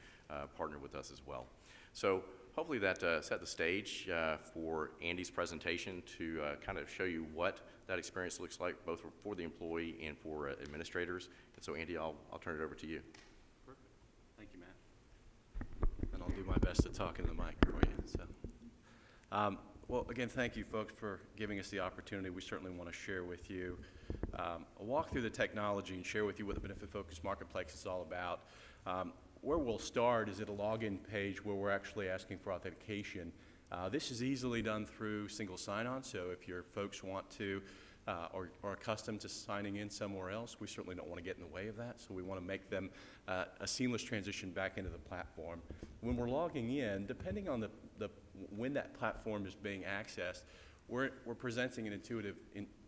partnered with us as well. So hopefully that set the stage for Andy's presentation to kind of show you what that experience looks like, both for the employee and for administrators. And so Andy, I'll turn it over to you. Perfect. Thank you, Matt. And I'll do my best to talk into the mic for you. So, well, again, thank you folks for giving us the opportunity. We certainly want to share with you a walk through the technology and share with you what the Benefit Focused Marketplace is all about. Where we'll start is at a login page where we're actually asking for authentication. This is easily done through single sign-on, so if your folks want to or are accustomed to signing in somewhere else, we certainly don't want to get in the way of that, so we want to make them a seamless transition back into the platform. When we're logging in, depending on when that platform is being accessed, we're presenting an intuitive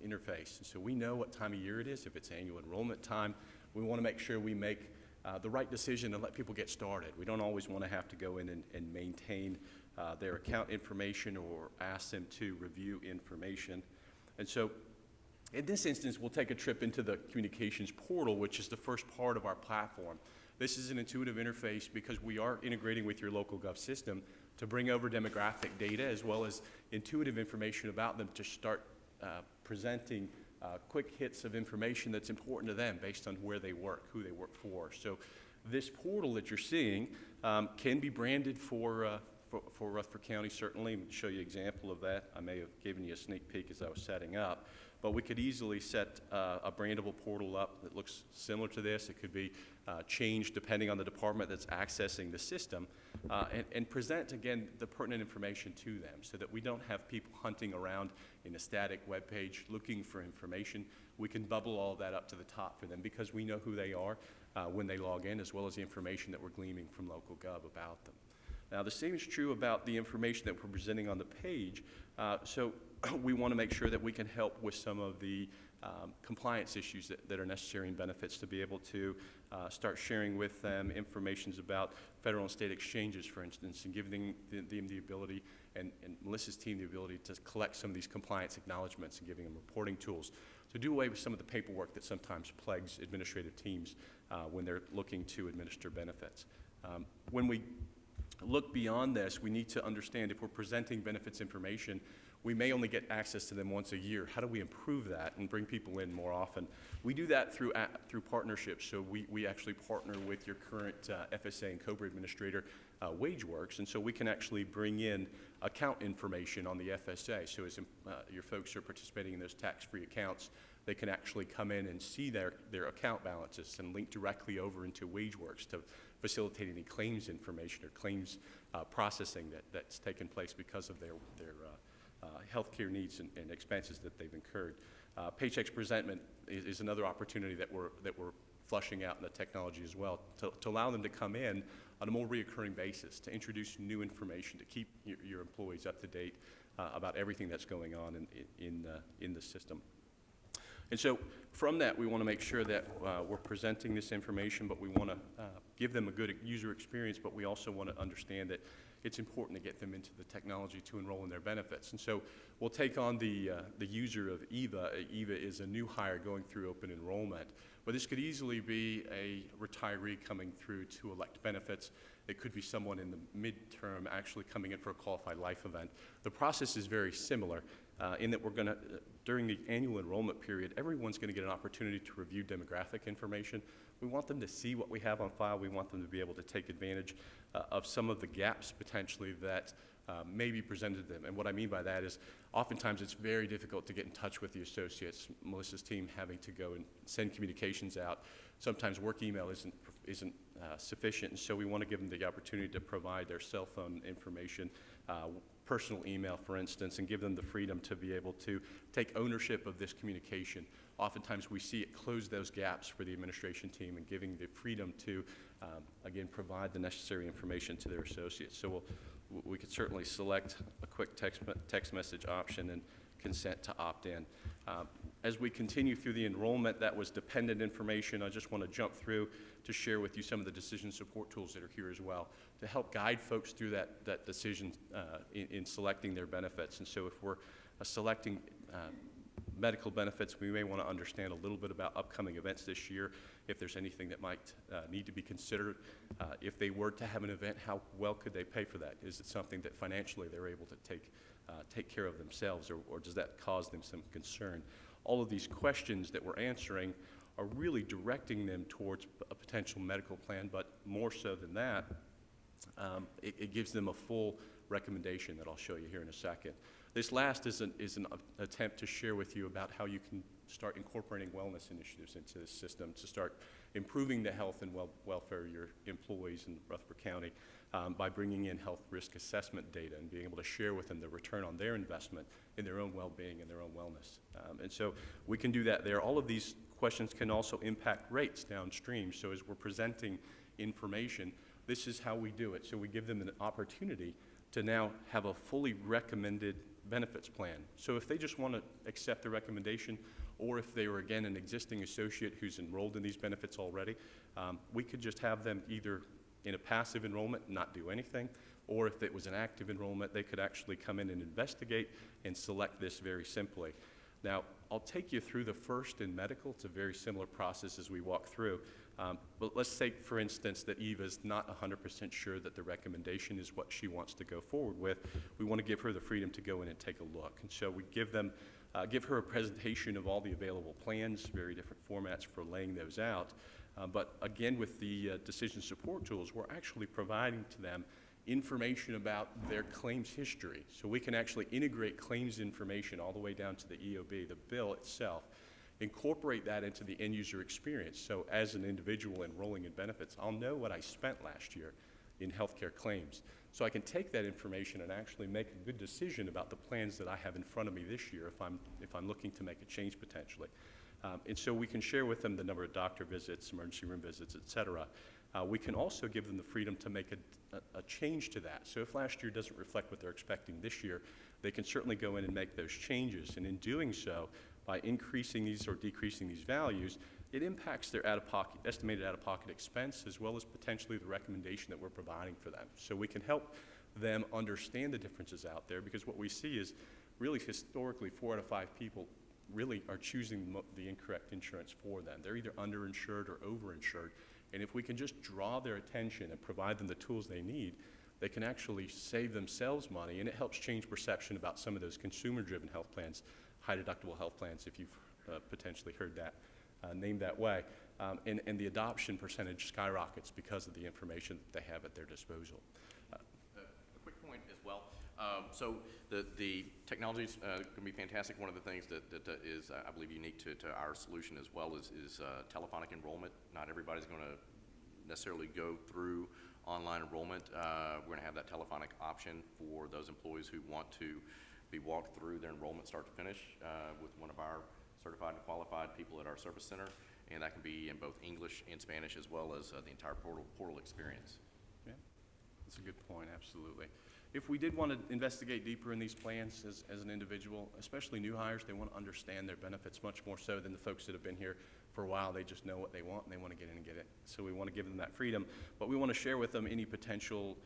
interface. And so we know what time of year it is. If it's annual enrollment time, we want to make sure we make the right decision and let people get started. We don't always want to have to go in and maintain their account information or ask them to review information. And so in this instance, we'll take a trip into the communications portal, which is the first part of our platform. This is an intuitive interface because we are integrating with your local gov system to bring over demographic data as well as intuitive information about them to start presenting quick hits of information that's important to them based on where they work, who they work for. So this portal that you're seeing can be branded for Rutherford County, certainly. I'll show you an example of that. I may have given you a sneak peek as I was setting up, but we could easily set a brandable portal up that looks similar to this. It could be changed depending on the department that's accessing the system. and present, again, the pertinent information to them so that we don't have people hunting around in a static web page looking for information. We can bubble all that up to the top for them because we know who they are when they log in, as well as the information that we're gleaming from local gov about them. Now, the same is true about the information that we're presenting on the page. So we want to make sure that we can help with some of the compliance issues that are necessary in benefits to be able to start sharing with them information about federal and state exchanges, for instance, and giving them the ability, and Melissa's team the ability to collect some of these compliance acknowledgments and giving them reporting tools to do away with some of the paperwork that sometimes plagues administrative teams when they're looking to administer benefits. When we look beyond this, we need to understand if we're presenting benefits information, we may only get access to them once a year. How do we improve that and bring people in more often? We do that through partnerships. So we actually partner with your current FSA and COBRA administrator, WageWorks, and so we can actually bring in account information on the FSA. So as your folks are participating in those tax-free accounts, they can actually come in and see their account balances and link directly over into WageWorks to facilitate any claims information or claims processing that's taken place because of their healthcare needs and expenses that they've incurred. Paychex presentment is another opportunity that we're flushing out in the technology as well to allow them to come in on a more reoccurring basis, to introduce new information, to keep your employees up to date about everything that's going on in the system. And so from that, we want to make sure that we're presenting this information, but we want to give them a good user experience, but we also want to understand that it's important to get them into the technology to enroll in their benefits. And so we'll take on the user of EVA. EVA is a new hire going through open enrollment, but this could easily be a retiree coming through to elect benefits. It could be someone in the midterm actually coming in for a qualified life event. The process is very similar in that we're going to, during the annual enrollment period, everyone's going to get an opportunity to review demographic information. We want them to see what we have on file. We want them to be able to take advantage of some of the gaps potentially that may be presented to them. And what I mean by that is oftentimes it's very difficult to get in touch with the associates. Melissa's team having to go and send communications out. Sometimes work email isn't sufficient, and so we want to give them the opportunity to provide their cell phone information, personal email, for instance, and give them the freedom to be able to take ownership of this communication. Oftentimes we see it close those gaps for the administration team and giving the freedom to, again, provide the necessary information to their associates. So we could certainly select a quick text message option and consent to opt in. As we continue through the enrollment, that was dependent information. I just want to jump through to share with you some of the decision support tools that are here as well to help guide folks through that decision in selecting their benefits. And so if we're selecting medical benefits, we may want to understand a little bit about upcoming events this year, if there's anything that might need to be considered. If they were to have an event, how well could they pay for that? Is it something that financially they're able to take care of themselves, or does that cause them some concern? All of these questions that we're answering are really directing them towards a potential medical plan, but more so than that, it gives them a full recommendation that I'll show you here in a second. This last is an attempt to share with you about how you can start incorporating wellness initiatives into this system to start improving the health and welfare of your employees in Rutherford County by bringing in health risk assessment data and being able to share with them the return on their investment in their own well-being and their own wellness. And so we can do that there. All of these questions can also impact rates downstream. So as we're presenting information, this is how we do it. So we give them an opportunity to now have a fully recommended benefits plan. So if they just want to accept the recommendation, or if they were, again, an existing associate who's enrolled in these benefits already, we could just have them either in a passive enrollment, not do anything, or if it was an active enrollment, they could actually come in and investigate and select this very simply. Now, I'll take you through the first in medical. It's a very similar process as we walk through. But let's say, for instance, that Eva's not 100% sure that the recommendation is what she wants to go forward with. We want to give her the freedom to go in and take a look. And so we give her a presentation of all the available plans, very different formats for laying those out. But again, with the decision support tools, we're actually providing to them information about their claims history. So we can actually integrate claims information all the way down to the EOB, the bill itself, incorporate that into the end user experience. So as an individual enrolling in benefits, I'll know what I spent last year. in healthcare claims. So I can take that information and actually make a good decision about the plans that I have in front of me this year if I'm looking to make a change potentially. And so we can share with them the number of doctor visits, emergency room visits, et cetera. We can also give them the freedom to make a change to that. So if last year doesn't reflect what they're expecting this year, they can certainly go in and make those changes. And in doing so, by increasing these or decreasing these values, it impacts their estimated out-of-pocket expense, as well as potentially the recommendation that we're providing for them. So we can help them understand the differences out there, because what we see is really historically 4 out of 5 people really are choosing the incorrect insurance for them. They're either underinsured or overinsured. And if we can just draw their attention and provide them the tools they need, they can actually save themselves money, and it helps change perception about some of those consumer-driven health plans, high-deductible health plans, if you've potentially heard that named that way. And the adoption percentage skyrockets because of the information that they have at their disposal. A quick point as well. So the technology is going to be fantastic. One of the things that is, I believe, unique to our solution as well is telephonic enrollment. Not everybody's going to necessarily go through online enrollment. We're going to have that telephonic option for those employees who want to be walked through their enrollment start to finish with one of our certified and qualified people at our service center, and that can be in both English and Spanish, as well as the entire portal experience. Yeah, that's a good point, absolutely. If we did want to investigate deeper in these plans as an individual, especially new hires, they want to understand their benefits much more so than the folks that have been here for a while. They just know what they want and they want to get in and get it. So we want to give them that freedom, but we want to share with them any potential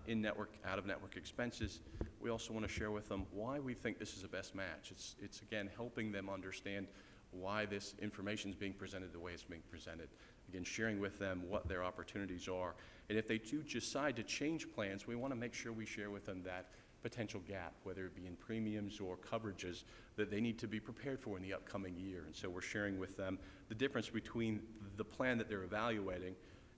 in-network, out-of-network expenses. We also want to share with them why we think this is a best match. It's again, helping them understand why this information is being presented the way it's being presented. Again, sharing with them what their opportunities are. And if they do decide to change plans, we want to make sure we share with them that potential gap, whether it be in premiums or coverages, that they need to be prepared for in the upcoming year. And so we're sharing with them the difference between the plan that they're evaluating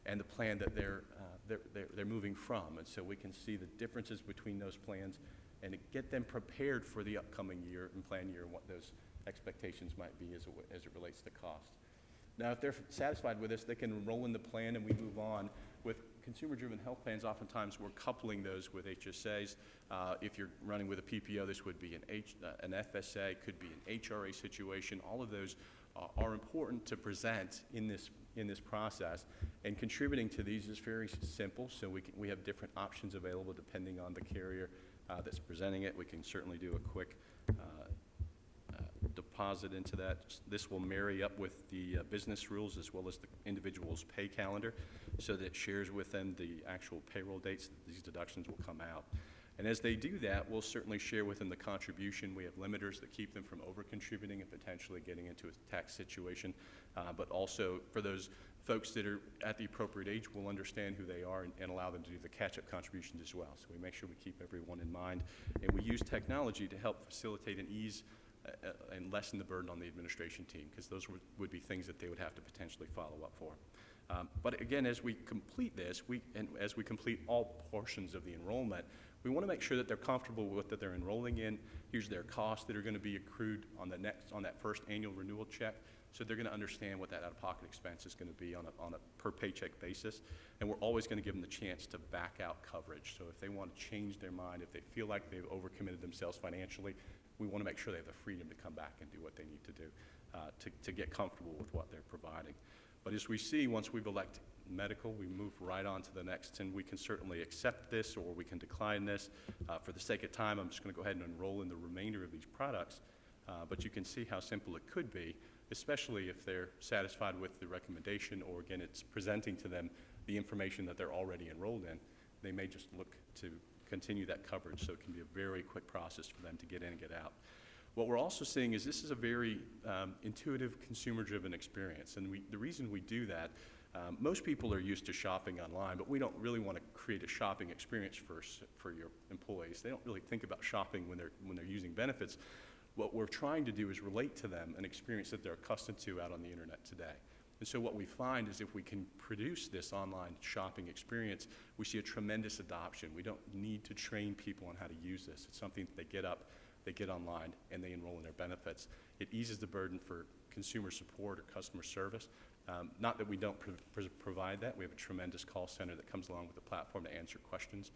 and the plan that they're moving from. And so we can see the differences between those plans and get them prepared for the upcoming year and plan year and what those expectations might be as it relates to cost. Now, if they're satisfied with this, they can enroll in the plan and we move on. With consumer-driven health plans, oftentimes we're coupling those with HSAs. If you're running with a PPO, this would be an FSA, could be an HRA situation. All of those are important to present in this process. And contributing to these is very simple, so we have different options available depending on the carrier that's presenting it. We can certainly do a quick deposit into that. This will marry up with the business rules as well as the individual's pay calendar, so that it shares with them the actual payroll dates that these deductions will come out. And as they do that, we'll certainly share with them the contribution. We have limiters that keep them from over-contributing and potentially getting into a tax situation. But also for those folks that are at the appropriate age, we'll understand who they are and allow them to do the catch-up contributions as well. So we make sure we keep everyone in mind. And we use technology to help facilitate and ease and lessen the burden on the administration team, because those would be things that they would have to potentially follow up for. But again, as we complete this, and as we complete all portions of the enrollment, we want to make sure that they're comfortable with what they're enrolling in. Here's their costs that are going to be accrued on that first annual renewal check. So they're going to understand what that out-of-pocket expense is going to be on a per paycheck basis. And we're always going to give them the chance to back out coverage. So if they want to change their mind, if they feel like they've overcommitted themselves financially, we want to make sure they have the freedom to come back and do what they need to do to get comfortable with what they're providing. But as we see, once we've elected medical, we move right on to the next, and we can certainly accept this or we can decline this. For the sake of time, I'm just going to go ahead and enroll in the remainder of these products. But you can see how simple it could be, especially if they're satisfied with the recommendation, or again, it's presenting to them the information that they're already enrolled in. They may just look to continue that coverage, so it can be a very quick process for them to get in and get out. What we're also seeing is this is a very intuitive, consumer-driven experience, and the reason we do that, most people are used to shopping online, but we don't really want to create a shopping experience for your employees. They don't really think about shopping when they're using benefits. What we're trying to do is relate to them an experience that they're accustomed to out on the internet today. And so what we find is if we can produce this online shopping experience, we see a tremendous adoption. We don't need to train people on how to use this. It's something that they get up, they get online, and they enroll in their benefits. It eases the burden for consumer support or customer service, Not that we don't provide that. We have a tremendous call center that comes along with the platform to answer questions.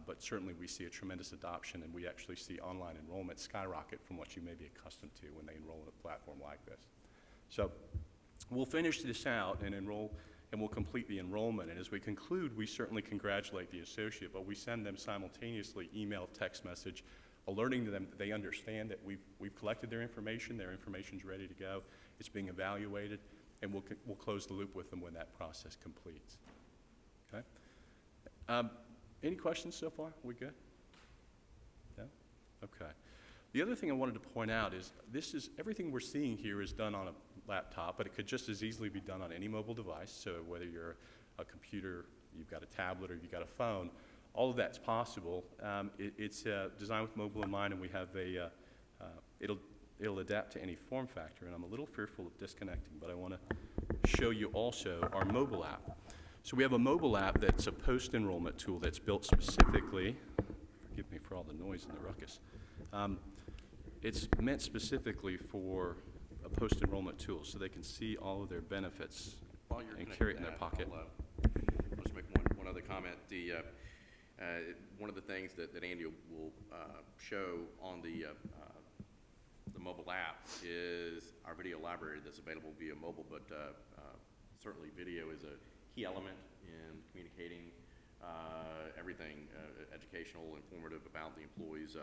But certainly we see a tremendous adoption, and we actually see online enrollment skyrocket from what you may be accustomed to when they enroll in a platform like this. So we'll finish this out and enroll, and we'll complete the enrollment. And as we conclude, we certainly congratulate the associate, but we send them simultaneously email, text message, alerting them that they understand that we've collected their information's ready to go, it's being evaluated, and we'll close the loop with them when that process completes. Okay? Any questions so far? We good? No? Okay. The other thing I wanted to point out is everything we're seeing here is done on a laptop, but it could just as easily be done on any mobile device. So whether you're a computer, you've got a tablet, or you've got a phone, all of that's possible. It's designed with mobile in mind, and we have it'll adapt to any form factor. And I'm a little fearful of disconnecting, but I want to show you also our mobile app. So we have a mobile app that's a post-enrollment tool that's built specifically, forgive me for all the noise and the ruckus, it's meant specifically for a post-enrollment tool so they can see all of their benefits and carry it in their pocket. I'll just make one other comment. One of the things that Andy will show on the mobile app is our video library that's available via mobile, but certainly video is a key element in communicating everything educational, informative about the employees'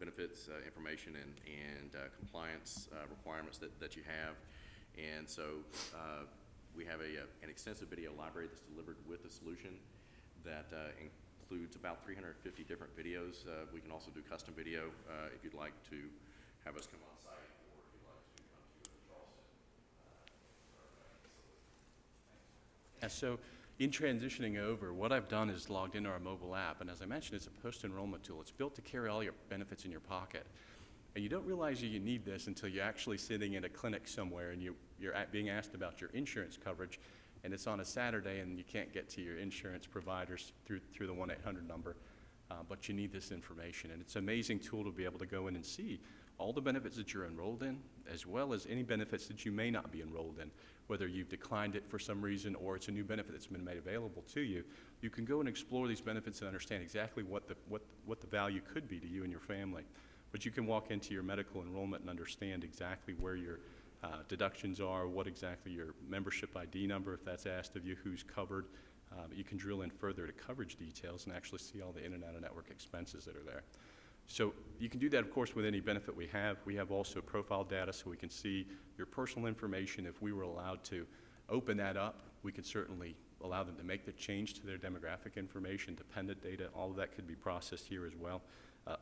benefits, information, and compliance requirements that you have. And so we have an extensive video library that's delivered with the solution that includes about 350 different videos. We can also do custom video if you'd like to have us come on site, or if you'd like to come to Charleston. And so in transitioning over, what I've done is logged into our mobile app, and as I mentioned, it's a post-enrollment tool. It's built to carry all your benefits in your pocket. And you don't realize you need this until you're actually sitting in a clinic somewhere and you're being asked about your insurance coverage, and it's on a Saturday and you can't get to your insurance providers through the 1-800 number, but you need this information. And it's an amazing tool to be able to go in and see all the benefits that you're enrolled in, as well as any benefits that you may not be enrolled in. Whether you've declined it for some reason or it's a new benefit that's been made available to you, you can go and explore these benefits and understand exactly what the value could be to you and your family. But you can walk into your medical enrollment and understand exactly where your deductions are, what exactly your membership ID number, if that's asked of you, who's covered. You can drill in further to coverage details and actually see all the in and out of network expenses that are there. So you can do that, of course, with any benefit we have. We have also profile data, so we can see your personal information. If we were allowed to open that up, we could certainly allow them to make the change to their demographic information, dependent data. All of that could be processed here as well.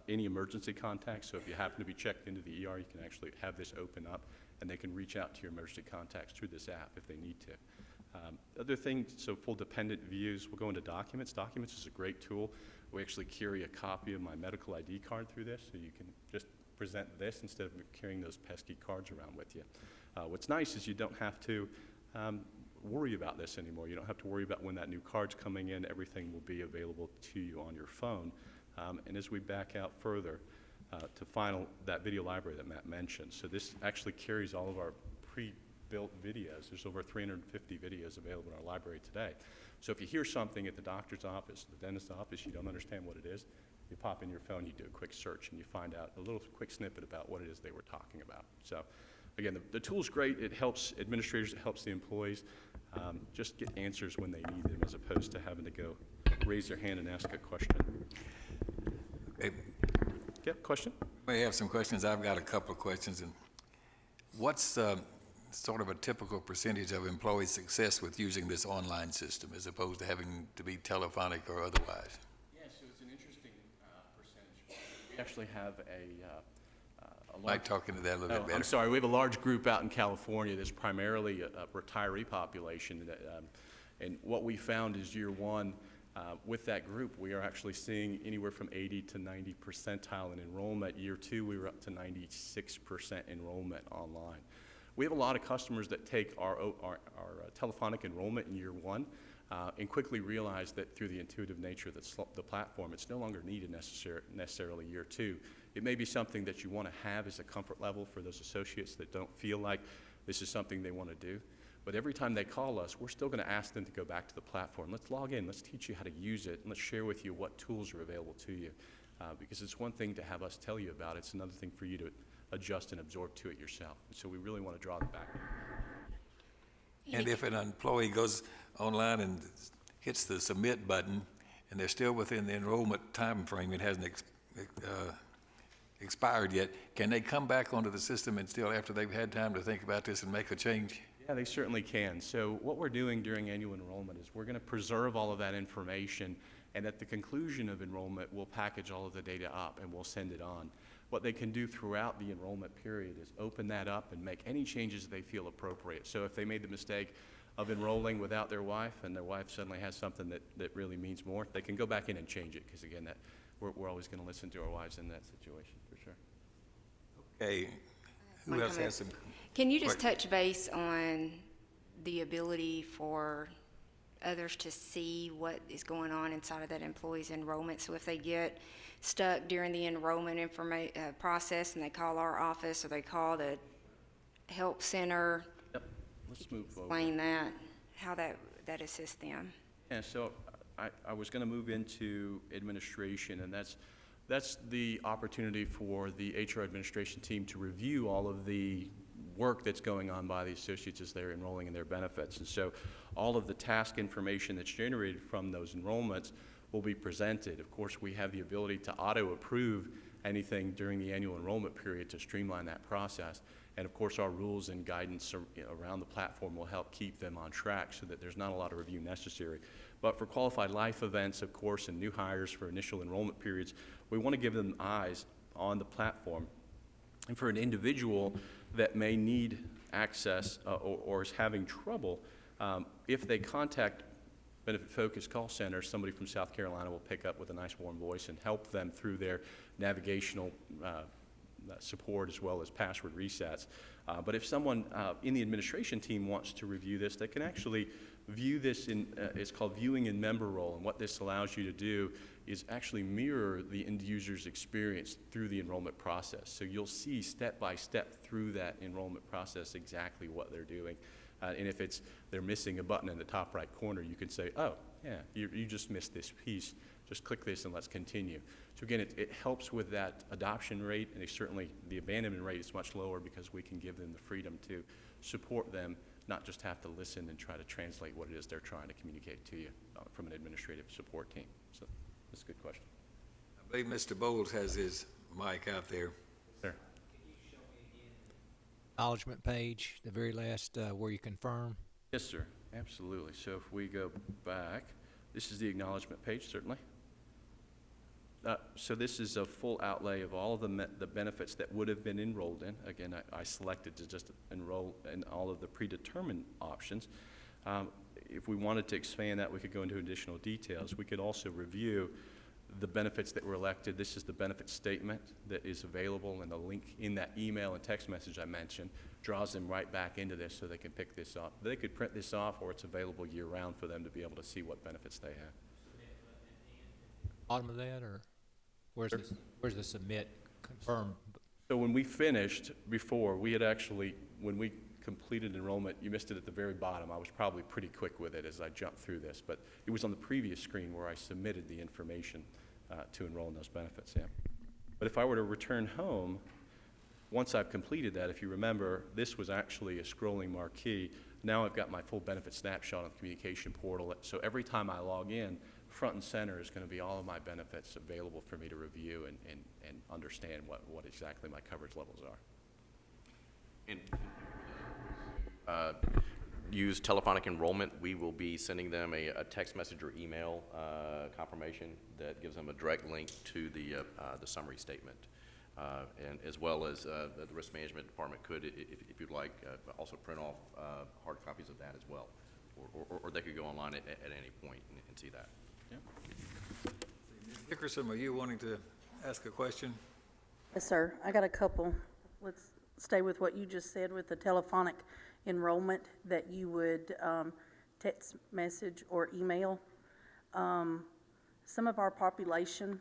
Any emergency contacts, so if you happen to be checked into the ER, you can actually have this open up, and they can reach out to your emergency contacts through this app if they need to. Other things, so full dependent views, we'll go into documents. Documents is a great tool. We actually carry a copy of my medical ID card through this, so you can just present this instead of carrying those pesky cards around with you. What's nice is you don't have to worry about this anymore. You don't have to worry about when that new card's coming in. Everything will be available to you on your phone. And as we back out further to that video library that Matt mentioned, so this actually carries all of our pre-built videos. There's over 350 videos available in our library today. So if you hear something at the doctor's office, the dentist's office, you don't understand what it is, you pop in your phone, you do a quick search, and you find out a little quick snippet about what it is they were talking about. So again, the tool's great. It helps administrators, it helps the employees just get answers when they need them, as opposed to having to go raise their hand and ask a question. Hey, Yep, question? may have some questions. I've got a couple of questions. And what's sort of a typical percentage of employee success with using this online system as opposed to having to be telephonic or otherwise? Yeah, so it's an interesting percentage. We actually have a Like talking to that a little bit better. I'm sorry. We have a large group out in California that's primarily a retiree population. And what we found is year one, with that group, we are actually seeing anywhere from 80 to 90 percentile in enrollment. Year two, we were up to 96% enrollment online. We have a lot of customers that take our telephonic enrollment in year one and quickly realize that through the intuitive nature of the platform, it's no longer needed necessarily year two. It may be something that you want to have as a comfort level for those associates that don't feel like this is something they want to do. But every time they call us, we're still going to ask them to go back to the platform. Let's log in, let's teach you how to use it, and let's share with you what tools are available to you. Because it's one thing to have us tell you about it, it's another thing for you to adjust and absorb to it yourself. And so we really want to draw them back. And if an employee goes online and hits the submit button, and they're still within the enrollment time frame, it hasn't expired yet, can they come back onto the system and still, after they've had time to think about this, and make a change? Yeah, they certainly can. So what we're doing during annual enrollment is we're going to preserve all of that information, and at the conclusion of enrollment, we'll package all of the data up and we'll send it on. What they can do throughout the enrollment period is open that up and make any changes they feel appropriate. So if they made the mistake of enrolling without their wife, and their wife suddenly has something that really means more, they can go back in and change it, because again, we're always going to listen to our wives in that situation, for sure. Okay, who One else comment. has some? Can you just Right. touch base on the ability for others to see what is going on inside of that employee's enrollment? So if they get stuck during the enrollment process and they call our office or they call the help center, Yep, let's move forward. explain that, how that assists them. Yeah, so I was going to move into administration, and that's the opportunity for the HR administration team to review all of the work that's going on by the associates as they're enrolling in their benefits. And so all of the task information that's generated from those enrollments will be presented. Of course, we have the ability to auto-approve anything during the annual enrollment period to streamline that process. And of course, our rules and guidance around the platform will help keep them on track so that there's not a lot of review necessary. But for qualified life events, of course, and new hires for initial enrollment periods, we want to give them eyes on the platform. And for an individual that may need access or is having trouble, if they contact Benefit Focus call center, somebody from South Carolina will pick up with a nice warm voice and help them through their navigational support as well as password resets. But if someone in the administration team wants to review this, they can actually view this in, it's called viewing in member role, and what this allows you to do is actually mirror the end user's experience through the enrollment process. So you'll see step by step through that enrollment process exactly what they're doing. And if they're missing a button in the top right corner, you can say, oh, yeah, you just missed this piece. Just click this and let's continue. So again, it helps with that adoption rate, and certainly the abandonment rate is much lower because we can give them the freedom to support them, not just have to listen and try to translate what it is they're trying to communicate to you from an administrative support team. So that's a good question. I believe Mr. Bowles has his mic out there. Sure. Acknowledgement page, the very last where you confirm. Yes, sir. Absolutely. So if we go back, this is the acknowledgement page, certainly. So this is a full outlay of all of the benefits that would have been enrolled in. Again, I selected to just enroll in all of the predetermined options. If we wanted to expand that, we could go into additional details. We could also review the benefits that were elected. This is the benefit statement that is available, and the link in that email and text message I mentioned draws them right back into this so they can pick this up. They could print this off, or it's available year-round for them to be able to see what benefits they have. Bottom of that, or where's the submit confirm? So when we finished before, we had actually, when we completed enrollment, you missed it at the very bottom. I was probably pretty quick with it as I jumped through this, but it was on the previous screen where I submitted the information to enroll in those benefits, yeah. But if I were to return home, once I've completed that, if you remember, this was actually a scrolling marquee. Now I've got my full benefit snapshot on the communication portal. So every time I log in, front and center is going to be all of my benefits available for me to review and understand what exactly my coverage levels are. And use telephonic enrollment. We will be sending them a text message or email confirmation that gives them a direct link to the summary statement. And as well as the risk management department could, if you'd like, also print off hard copies of that as well. Or they could go online at any point and see that. Yeah. Dickerson, are you wanting to ask a question? Yes, sir. I got a couple. Let's stay with what you just said with the telephonic enrollment that you would text message or email. Some of our population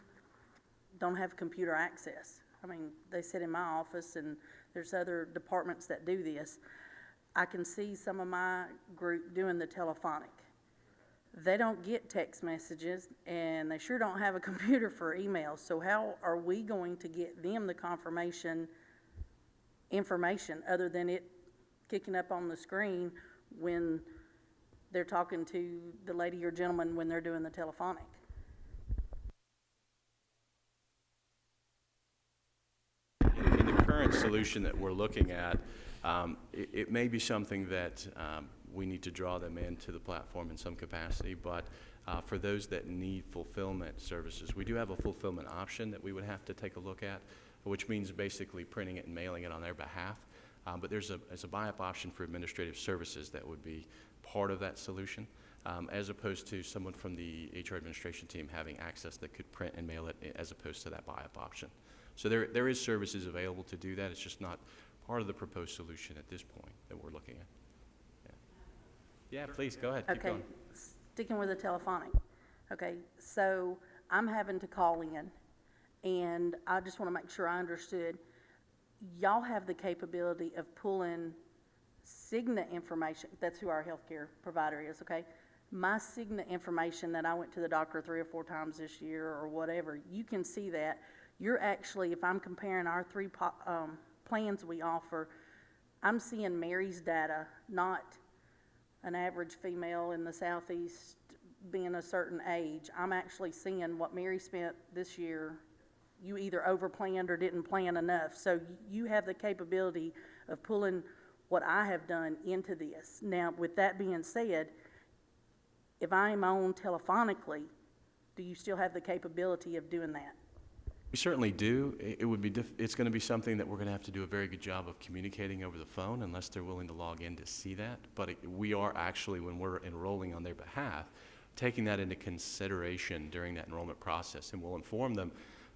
don't have computer access. I mean, they sit in my office and there's other departments that do this. I can see some of my group doing the telephonic. They don't get text messages, and they sure don't have a computer for emails. So how are we going to get them the confirmation information other than it kicking up on the screen when they're talking to the lady or gentleman when they're doing the telephonic? In the current solution that we're looking at, it may be something that we need to draw them into the platform in some capacity, but for those that need fulfillment services, we do have a fulfillment option that we would have to take a look at, which means basically printing it and mailing it on their behalf. But there's a buy-up option for administrative services that would be part of that solution, as opposed to someone from the HR administration team having access that could print and mail it as opposed to that buy-up option. So there is services available to do that. It's just not part of the proposed solution at this point that we're looking at. Yeah, please, go ahead, keep Okay, going. sticking with the telephonic. Okay, so I'm having to call in, and I just want to make sure I understood. Y'all have the capability of pulling Cigna information. That's who our healthcare provider is, okay? My Cigna information that I went to the doctor 3 or 4 times this year or whatever, you can see that. You're actually, if I'm comparing our 3 plans we offer, I'm seeing Mary's data, not an average female in the southeast being a certain age. I'm actually seeing what Mary spent this year. You either overplanned or didn't plan enough. So you have the capability of pulling what I have done into this. Now, with that being said, if I'm on telephonically, do you still have the capability of doing that? We certainly do. It would be it's going to be something that we're going to have to do a very good job of communicating over the phone unless they're willing to log in to see that. But we are actually, when we're enrolling on their behalf, taking that into consideration during that enrollment process, and we'll inform them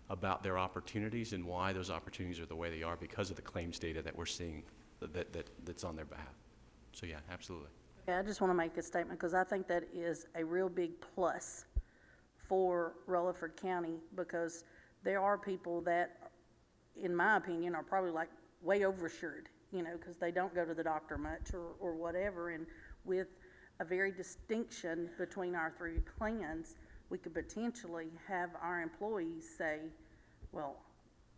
about their opportunities and why those opportunities are the way they are because of the claims data that we're seeing that's on their behalf. So yeah, absolutely. Okay, I just want to make a statement because I think that is a real big plus for Rutherford County, because there are people that, in my opinion, are probably like way overshored, you know, because they don't go to the doctor much or whatever. And with a very distinction between our 3 plans, we could potentially have our employees say, well,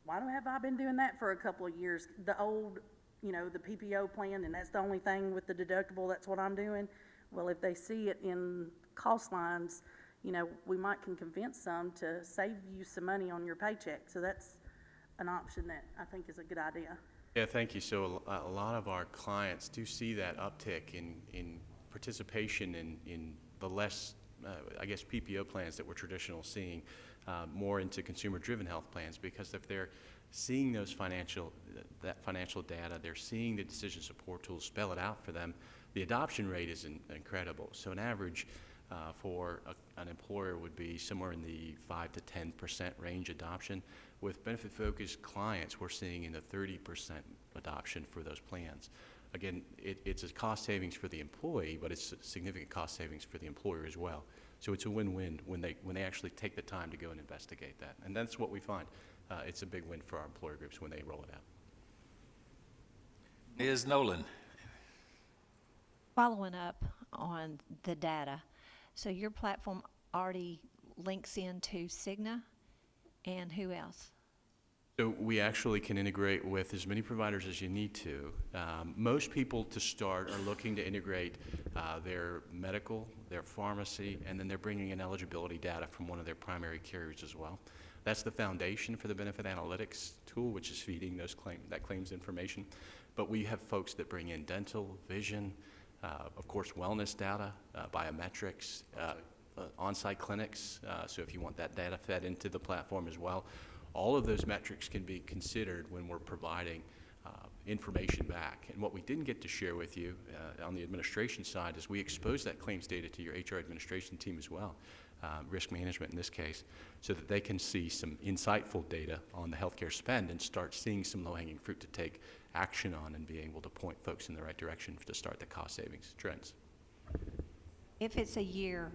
why have I been doing that for a couple of years? The old, you know, the PPO plan, and that's the only thing with the deductible, that's what I'm doing. Well, if they see it in cost lines, you know, we might can convince some to save you some money on your paycheck. So that's an option that I think is a good idea. Yeah, thank you. So a lot of our clients do see that uptick in participation in the less, I guess, PPO plans that we're traditional seeing, more into consumer-driven health plans, because if they're seeing those financial data, they're seeing the decision support tools spell it out for them, the adoption rate is incredible. So an average for an employer would be somewhere in the 5 to 10% range adoption. With benefit-focused clients, we're seeing in the 30% adoption for those plans. Again, it's a cost savings for the employee, but it's a significant cost savings for the employer as well. So it's a win-win when they actually take the time to go and investigate that. And that's what we find. It's a big win for our employer groups when they roll it out. Ms. Nolan. Following up on the data, so your platform already links into Cigna, and who else? So we actually can integrate with as many providers as you need to. Most people to start are looking to integrate their medical, their pharmacy, and then they're bringing in eligibility data from one of their primary carriers as well. That's the foundation for the benefit analytics tool, which is feeding that claims information. But we have folks that bring in dental, vision, of course, wellness data, biometrics, on-site clinics. So if you want that data fed into the platform as well, all of those metrics can be considered when we're providing information back. And what we didn't get to share with you on the administration side is we expose that claims data to your HR administration team as well, risk management in this case, so that they can see some insightful data on the healthcare spend and start seeing some low-hanging fruit to take action on and be able to point folks in the right direction to start the cost savings trends. If it's a year,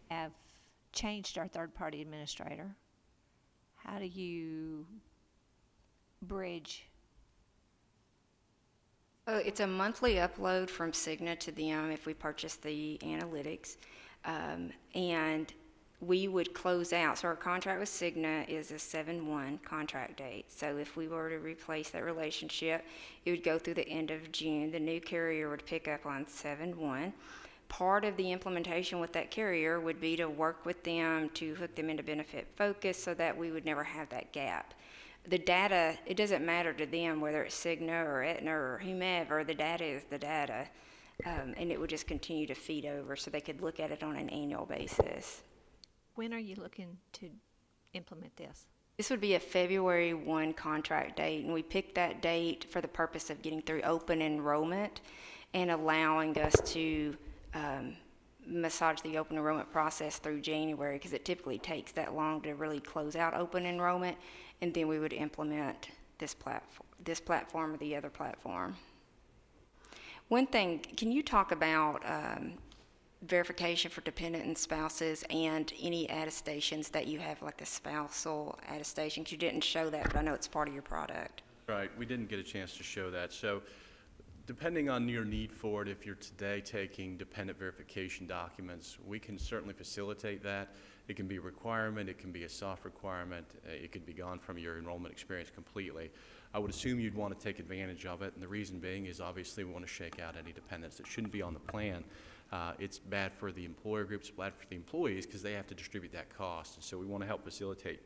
have changed our third-party administrator, how do you bridge It's a monthly upload from Cigna to them if we purchase the analytics. And we would close out, so our contract with Cigna is a 7/1 contract date. So if we were to replace that relationship, it would go through the end of June. The new carrier would pick up on 7/1. Part of the implementation with that carrier would be to work with them to hook them into Benefit Focus so that we would never have that gap. The data, it doesn't matter to them whether it's Cigna or Aetna or whomever, the data is the data. And it would just continue to feed over so they could look at it on an annual basis. When are you looking to implement this? This would be a February 1 contract date, and we picked that date for the purpose of getting through open enrollment and allowing us to massage the open enrollment process through January, because it typically takes that long to really close out open enrollment, and then we would implement this platform or the other platform. One thing, can you talk about verification for dependent and spouses and any attestations that you have, like the spousal attestation? 'Cause you didn't show that, but I know it's part of your product. Right, we didn't get a chance to show that. So depending on your need for it, if you're today taking dependent verification documents, we can certainly facilitate that. It can be a requirement, it can be a soft requirement, it could be gone from your enrollment experience completely. I would assume you'd want to take advantage of it, and the reason being is obviously we want to shake out any dependents that shouldn't be on the plan. It's bad for the employer groups, bad for the employees, because they have to distribute that cost. And so we want to help facilitate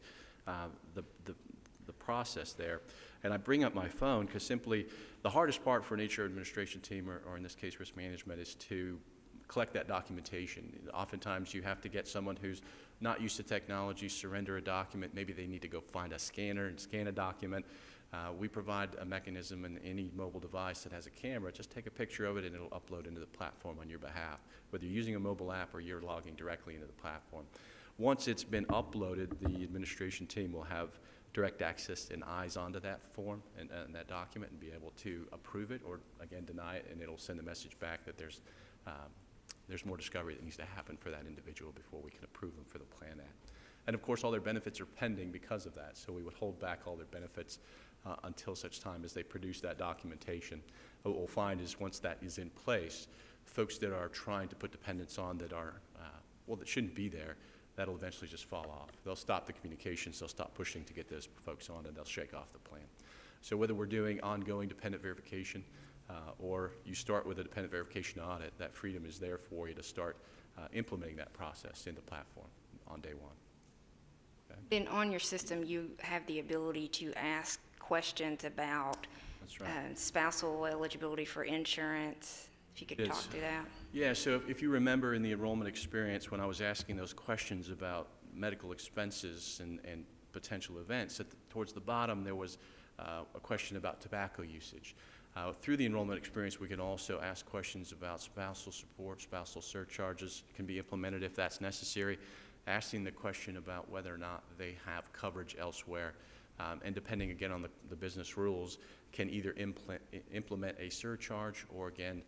the process there. And I bring up my phone because simply the hardest part for an HR administration team, or in this case risk management, is to collect that documentation. Oftentimes you have to get someone who's not used to technology, surrender a document. Maybe they need to go find a scanner and scan a document. We provide a mechanism in any mobile device that has a camera. Just take a picture of it and it'll upload into the platform on your behalf, whether you're using a mobile app or you're logging directly into the platform. Once it's been uploaded, the administration team will have direct access and eyes onto that form and that document and be able to approve it or, again, deny it, and it'll send a message back that there's more discovery that needs to happen for that individual before we can approve them for the Plan Act. And of course, all their benefits are pending because of that, so we would hold back all their benefits until such time as they produce that documentation. What we'll find is once that is in place, folks that are trying to put dependents on that are, that shouldn't be there, that'll eventually just fall off. They'll stop the communications, they'll stop pushing to get those folks on, and they'll shake off the plan. So whether we're doing ongoing dependent verification or you start with a dependent verification audit, that freedom is there for you to start implementing that process in the platform on day one. Okay? Then on your system, you have the ability to ask questions about That's right. Spousal eligibility for insurance. If you could talk through that. Yeah, so if you remember in the enrollment experience when I was asking those questions about medical expenses and potential events, towards the bottom there was a question about tobacco usage. Through the enrollment experience, we can also ask questions about spousal support, spousal surcharges can be implemented if that's necessary, asking the question about whether or not they have coverage elsewhere. And depending again on the business rules, can either implement a surcharge or again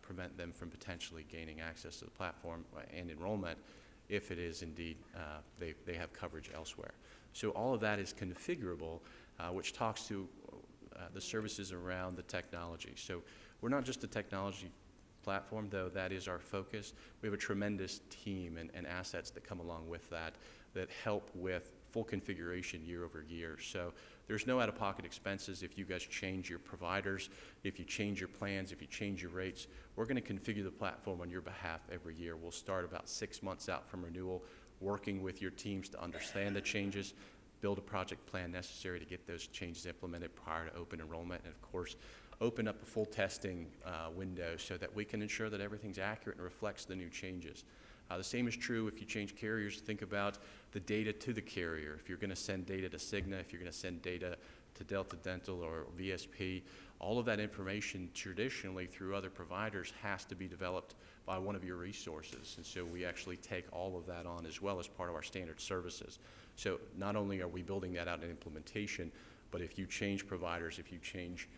prevent them from potentially gaining access to the platform and enrollment if it is indeed they have coverage elsewhere. So all of that is configurable, which talks to the services around the technology. So we're not just a technology platform, though that is our focus. We have a tremendous team and assets that come along with that help with full configuration year over year. So there's no out-of-pocket expenses if you guys change your providers, if you change your plans, if you change your rates. We're going to configure the platform on your behalf every year. We'll start about 6 months out from renewal, working with your teams to understand the changes, build a project plan necessary to get those changes implemented prior to open enrollment, and of course, open up a full testing window so that we can ensure that everything's accurate and reflects the new changes. The same is true if you change carriers. Think about the data to the carrier. If you're going to send data to Cigna, if you're going to send data to Delta Dental or VSP, all of that information traditionally through other providers has to be developed by one of your resources. And so we actually take all of that on as well as part of our standard services. So not only are we building that out in implementation, but if you change providers, if you change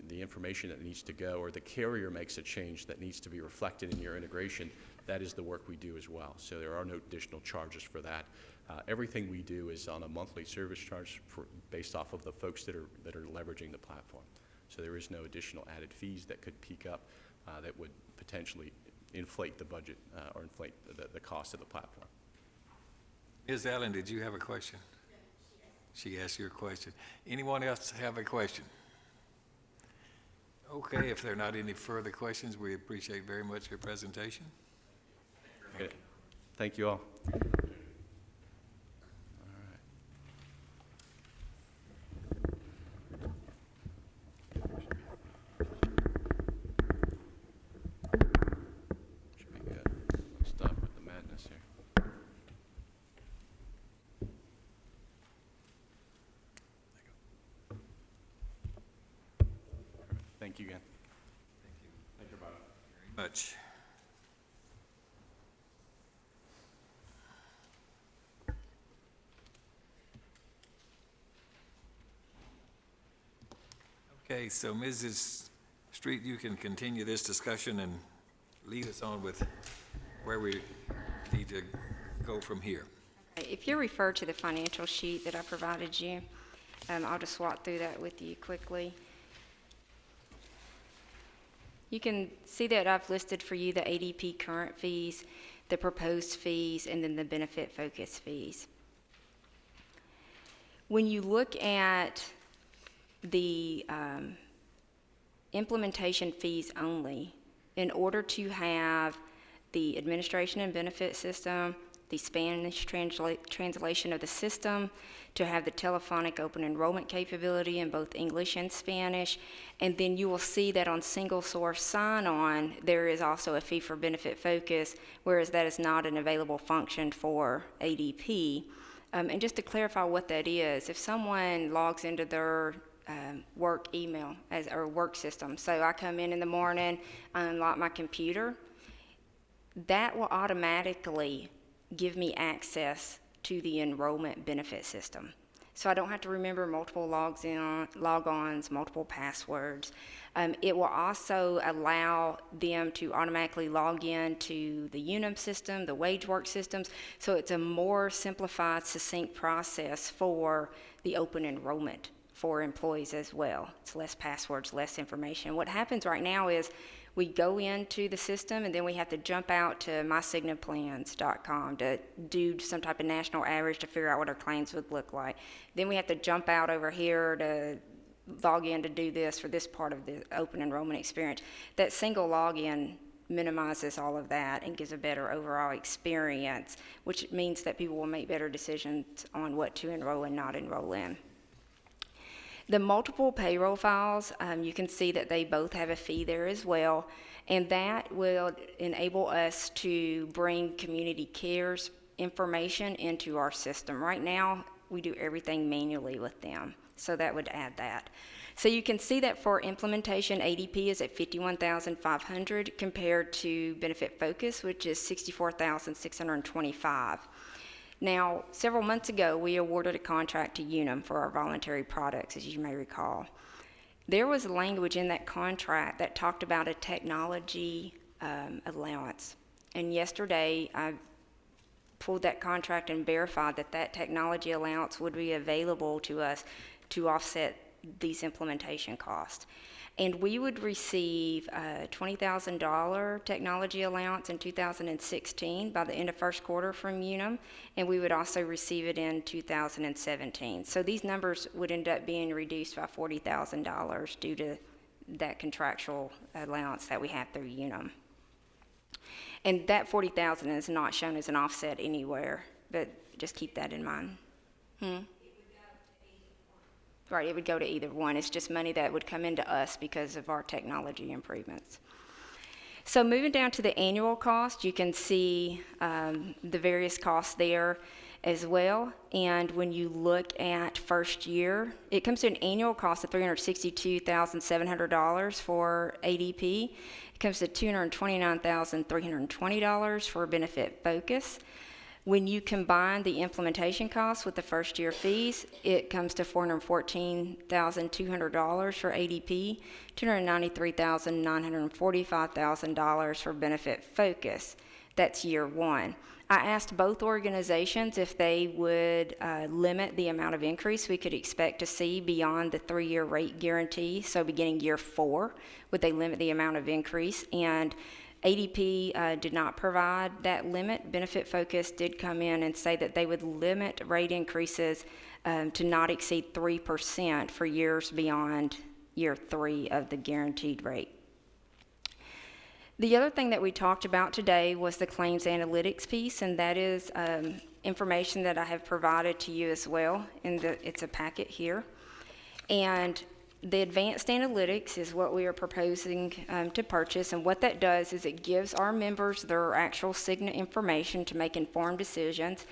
the information that needs to go, or the carrier makes a change that needs to be reflected in your integration, that is the work we do as well. So there are no additional charges for that. Everything we do is on a monthly service charge based off of the folks that are leveraging the platform. So there is no additional added fees that could peak up that would potentially inflate the budget or inflate the cost of the platform. Ms. Allen, did you have a question? She asked you a question. Anyone else have a question? Okay, if there are not any further questions, we appreciate very much your presentation. Okay. Thank you all. Should be good. Stop with the madness here. Thank you again. Thank you very much. Okay, so Mrs. Street, you can continue this discussion and lead us on with where we need to go from here. If you refer to the financial sheet that I provided you, I'll just walk through that with you quickly. You can see that I've listed for you the ADP current fees, the proposed fees, and then the benefit focus fees. When you look at the implementation fees only, in order to have the administration and benefit system, the Spanish translation of the system, to have the telephonic open enrollment capability in both English and Spanish, and then you will see that on single source sign-on, there is also a fee for benefit focus, whereas that is not an available function for ADP. And just to clarify what that is, if someone logs into their work email or work system, so I come in the morning, I unlock my computer, that will automatically give me access to the enrollment benefit system. So I don't have to remember multiple logons, multiple passwords. It will also allow them to automatically log in to the Unum system, the WageWorks systems, so it's a more simplified, succinct process for the open enrollment for employees as well. It's less passwords, less information. What happens right now is we go into the system and then we have to jump out to mysignaplans.com to do some type of national average to figure out what our claims would look like. Then we have to jump out over here to log in to do this for this part of the open enrollment experience. That single login minimizes all of that and gives a better overall experience, which means that people will make better decisions on what to enroll and not enroll in. The multiple payroll files, you can see that they both have a fee there as well, and that will enable us to bring community cares information into our system. Right now, we do everything manually with them, so that would add that. So you can see that for implementation, ADP is at $51,500 compared to Benefit Focus, which is $64,625. Now, several months ago, we awarded a contract to Unum for our voluntary products, as you may recall. There was language in that contract that talked about a technology allowance. And yesterday, I pulled that contract and verified that that technology allowance would be available to us to offset these implementation costs. And we would receive a $20,000 technology allowance in 2016 by the end of first quarter from Unum, and we would also receive it in 2017. So these numbers would end up being reduced by $40,000 due to that contractual allowance that we have through Unum. And that $40,000 is not shown as an offset anywhere, but just keep that in mind. Right, it would go to either one. It's just money that would come into us because of our technology improvements. So moving down to the annual cost, you can see the various costs there as well. And when you look at first year, it comes to an annual cost of $362,700 for ADP. It comes to $229,320 for Benefit Focus. When you combine the implementation costs with the first year fees, it comes to $414,200 for ADP, $293,945,000 for Benefit Focus. That's year one. I asked both organizations if they would limit the amount of increase we could expect to see beyond the 3-year rate guarantee. So beginning year 4, would they limit the amount of increase? And ADP did not provide that limit. Benefit Focus did come in and say that they would limit rate increases to not exceed 3% for years beyond year 3 of the guaranteed rate. The other thing that we talked about today was the claims analytics piece, and that is information that I have provided to you as well. It's a packet here. And the advanced analytics is what we are proposing to purchase, and what that does is it gives our members their actual Cigna information to make informed decisions.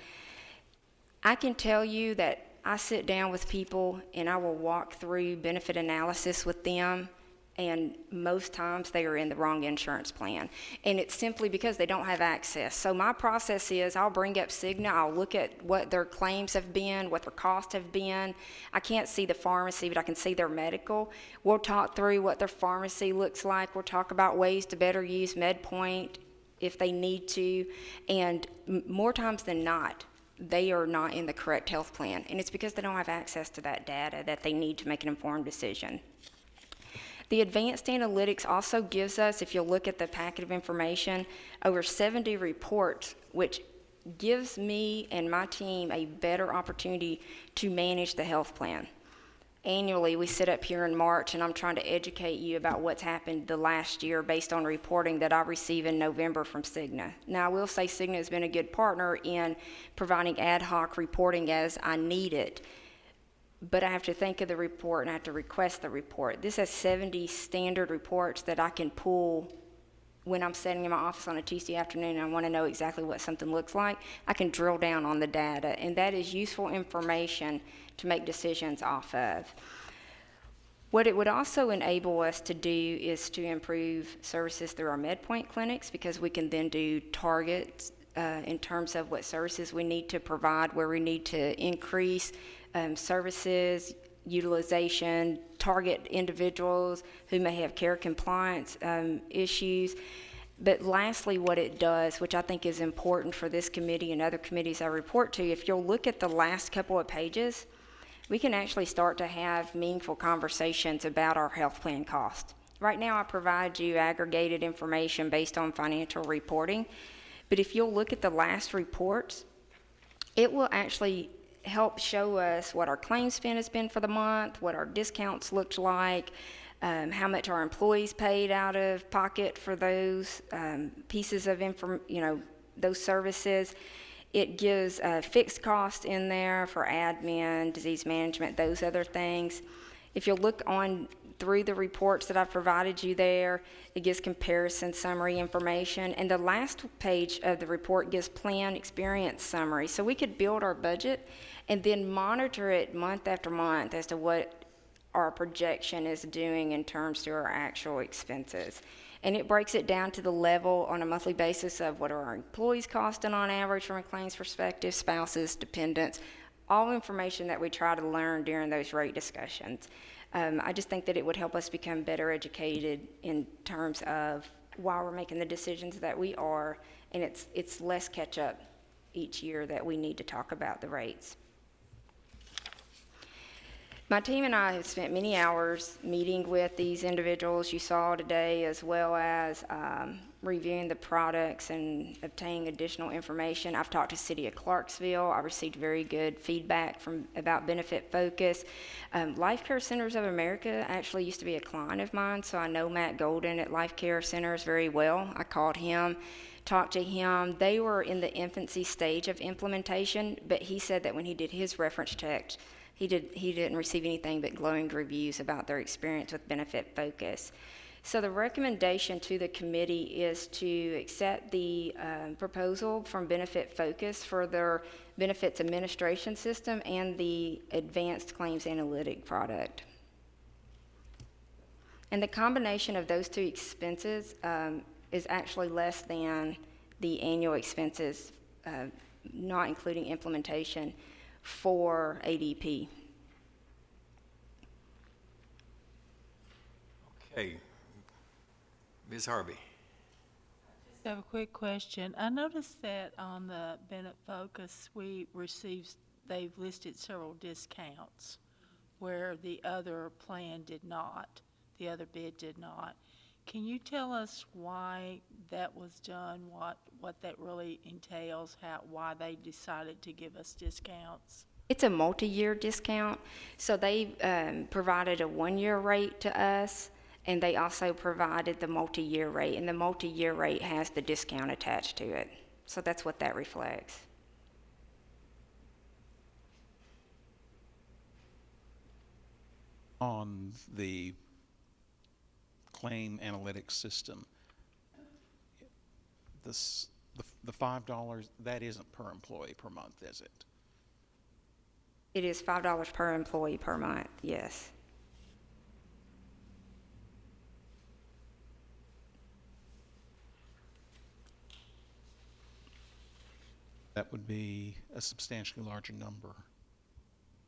I can tell you that I sit down with people and I will walk through benefit analysis with them, and most times they are in the wrong insurance plan. And it's simply because they don't have access. So my process is I'll bring up Cigna, I'll look at what their claims have been, what their costs have been. I can't see the pharmacy, but I can see their medical. We'll talk through what their pharmacy looks like. We'll talk about ways to better use MedPoint if they need to. And more times than not, they are not in the correct health plan. And it's because they don't have access to that data that they need to make an informed decision. The advanced analytics also gives us, if you'll look at the packet of information, over 70 reports, which gives me and my team a better opportunity to manage the health plan. Annually, we sit up here in March, and I'm trying to educate you about what's happened the last year based on reporting that I receive in November from Cigna. Now, I will say Cigna has been a good partner in providing ad hoc reporting as I need it. But I have to think of the report and I have to request the report. This has 70 standard reports that I can pull when I'm sitting in my office on a Tuesday afternoon and I want to know exactly what something looks like. I can drill down on the data, and that is useful information to make decisions off of. What it would also enable us to do is to improve services through our MedPoint clinics, because we can then do targets in terms of what services we need to provide, where we need to increase services, utilization, target individuals who may have care compliance issues. But lastly, what it does, which I think is important for this committee and other committees I report to, if you'll look at the last couple of pages, we can actually start to have meaningful conversations about our health plan cost. Right now, I provide you aggregated information based on financial reporting, but if you'll look at the last reports, it will actually help show us what our claim spend has been for the month, what our discounts looked like, how much our employees paid out of pocket for those pieces of those services. It gives fixed cost in there for admin, disease management, those other things. If you'll look on through the reports that I've provided you there, it gives comparison summary information, and the last page of the report gives plan experience summary. So we could build our budget and then monitor it month after month as to what our projection is doing in terms to our actual expenses. And it breaks it down to the level on a monthly basis of what are our employees costing on average from a claims perspective, spouses, dependents, all information that we try to learn during those rate discussions. I just think that it would help us become better educated in terms of why we're making the decisions that we are, and it's less catch up each year that we need to talk about the rates. My team and I have spent many hours meeting with these individuals you saw today, as well as reviewing the products and obtaining additional information. I've talked to City of Clarksville. I received very good feedback about Benefit Focus. Life Care Centers of America actually used to be a client of mine, so I know Matt Golden at Life Care Centers very well. I called him, talked to him. They were in the infancy stage of implementation, but he said that when he did his reference checks, he didn't receive anything but glowing reviews about their experience with Benefit Focus. So the recommendation to the committee is to accept the proposal from Benefit Focus for their benefits administration system and the advanced claims analytic product. And the combination of those two expenses is actually less than the annual expenses, not including implementation, for ADP. Okay. Ms. Harvey. I have a quick question. I noticed that on the Bennett Focus, they've listed several discounts where the other plan did not, the other bid did not. Can you tell us why that was done, what that really entails, why they decided to give us discounts? It's a multi-year discount, so they provided a one-year rate to us, and they also provided the multi-year rate, and the multi-year rate has the discount attached to it. So that's what that reflects. On the claim analytics system, the $5, that isn't per employee per month, is it? It is $5 per employee per month, yes. That would be a substantially larger number.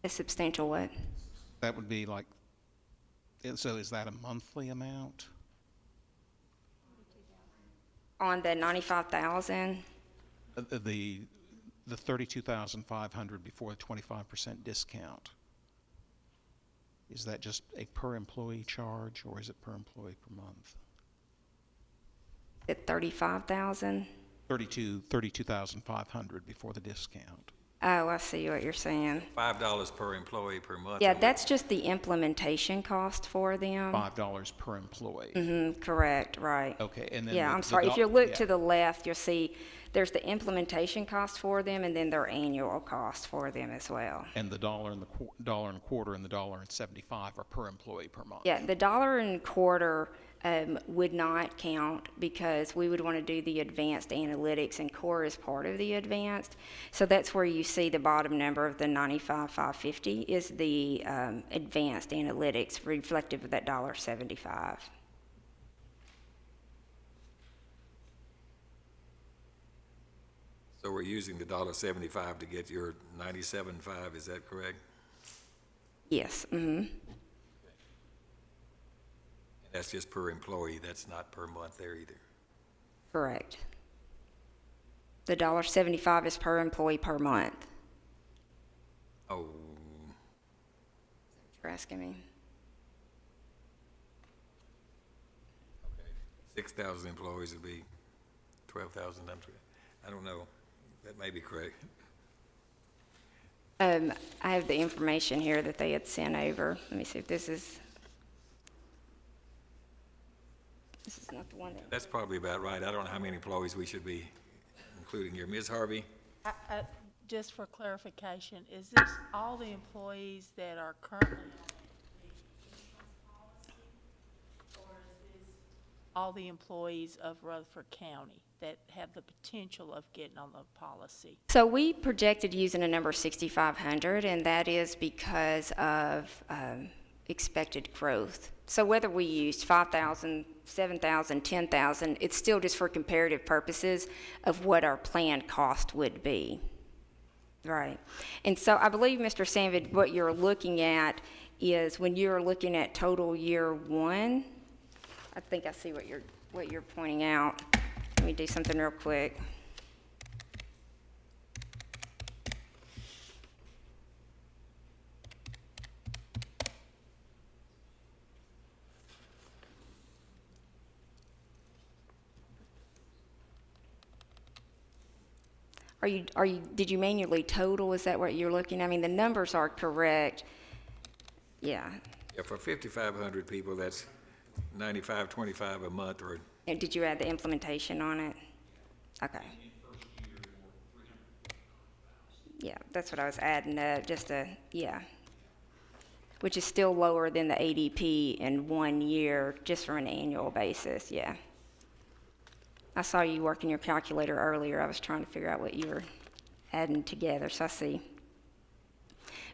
A substantial what? That would be like, so is that a monthly amount? On the 95,000, The 32,500 before the 25% discount. Is that just a per employee charge, or is it per employee per month? at 35,000. 32,500 before the discount. Oh, I see what you're saying. $5 per employee per month. Yeah, that's just the implementation cost for them. $5 per employee. Mm-hmm, correct, right. Okay, and then Yeah, the- I'm the sorry, if doc- you look yeah. to the left, you'll see there's the implementation cost for them and then their annual cost for them as well. And the $1 and $1.25 and the $1.75 are per employee per month. Yeah, the $1.25 would not count because we would want to do the advanced analytics, and core is part of the advanced. So that's where you see the bottom number of the 95,550 is the advanced analytics reflective of that $1.75. So we're using the $1.75 to get your 97.5, is that correct? Yes, mm-hmm. That's just per employee, that's not per month there either. Correct. The $1.75 is per employee per month. Oh, You're asking me? 6,000 employees would be 12,000, I don't know, that may be correct. I have the information here that they had sent over. Let me see if this is not the one that... That's probably about right, I don't know how many employees we should be including here. Ms. Harvey? Just for clarification, is this all the employees that are currently on the insurance policy, or is this all the employees of Rutherford County that have the potential of getting on the policy? So we projected using a number 6,500, and that is because of expected growth. So whether we used 5,000, 7,000, 10,000, it's still just for comparative purposes of what our planned cost would be. Right. And so I believe, Mr. Sanvid, what you're looking at is when you're looking at total year one, I think I see what you're pointing out. Let me do something real quick. Did you manually total? Is that what you're looking at? I mean, the numbers are correct. Yeah. Yeah, for 5,500 people, that's 95.25 a month, or And did you add the implementation on it? Okay. Yeah, that's what I was adding, yeah. Which is still lower than the ADP in 1 year, just from an annual basis, yeah. I saw you working your calculator earlier. I was trying to figure out what you were adding together, so I see.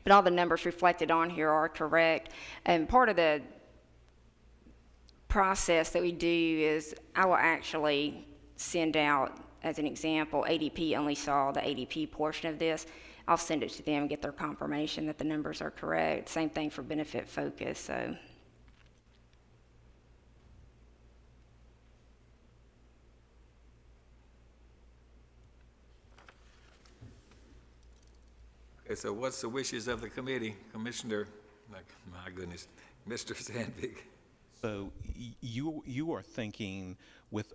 But all the numbers reflected on here are correct. And part of the process that we do is I will actually send out, as an example, ADP only saw the ADP portion of this. I'll send it to them and get their confirmation that the numbers are correct. Same thing for Benefit Focus, so. Okay, so what's the wishes of the committee? Commissioner, my goodness, Mr. Sandvik. So you are thinking with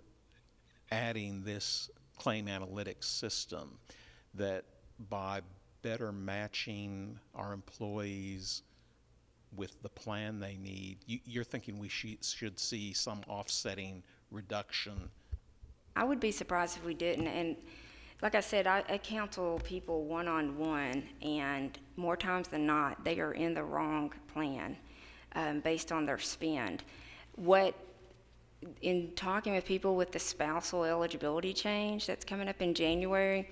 adding this claim analytics system that by better matching our employees with the plan they need, you're thinking we should see some offsetting reduction? I would be surprised if we didn't. And like I said, I counsel people one-on-one, and more times than not, they are in the wrong plan based on their spend. In talking with people with the spousal eligibility change that's coming up in January,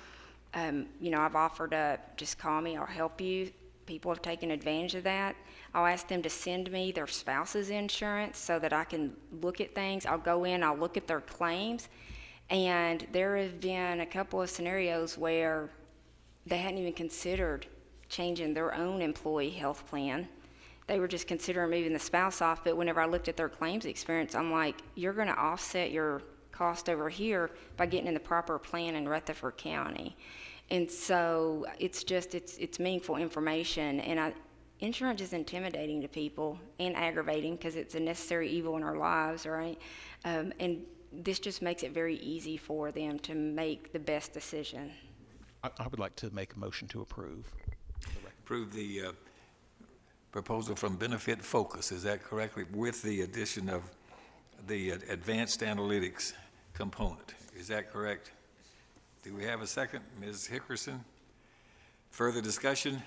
I've offered up, just call me, I'll help you. People have taken advantage of that. I'll ask them to send me their spouse's insurance so that I can look at things. I'll go in, I'll look at their claims. And there have been a couple of scenarios where they hadn't even considered changing their own employee health plan. They were just considering moving the spouse off, but whenever I looked at their claims experience, I'm like, you're going to offset your cost over here by getting in the proper plan in Rutherford County. And so it's meaningful information, and insurance is intimidating to people and aggravating because it's a necessary evil in our lives, right? And this just makes it very easy for them to make the best decision. I would like to make a motion to approve. Approve the proposal from Benefit Focus, is that correctly? With the addition of the advanced analytics component, is that correct? Do we have a second? Ms. Hickerson? Further discussion?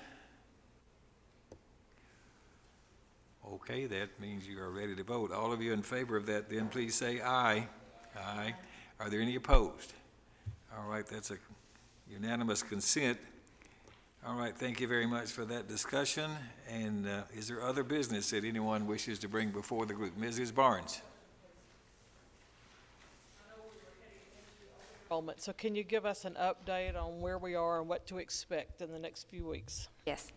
Okay, that means you are ready to vote. All of you in favor of that, then please say aye. Aye. Are there any opposed? All right, that's a unanimous consent. All right, thank you very much for that discussion. And is there other business that anyone wishes to bring before the group? Mrs. Barnes. So can you give us an update on where we are and what to expect in the next few weeks? Yes.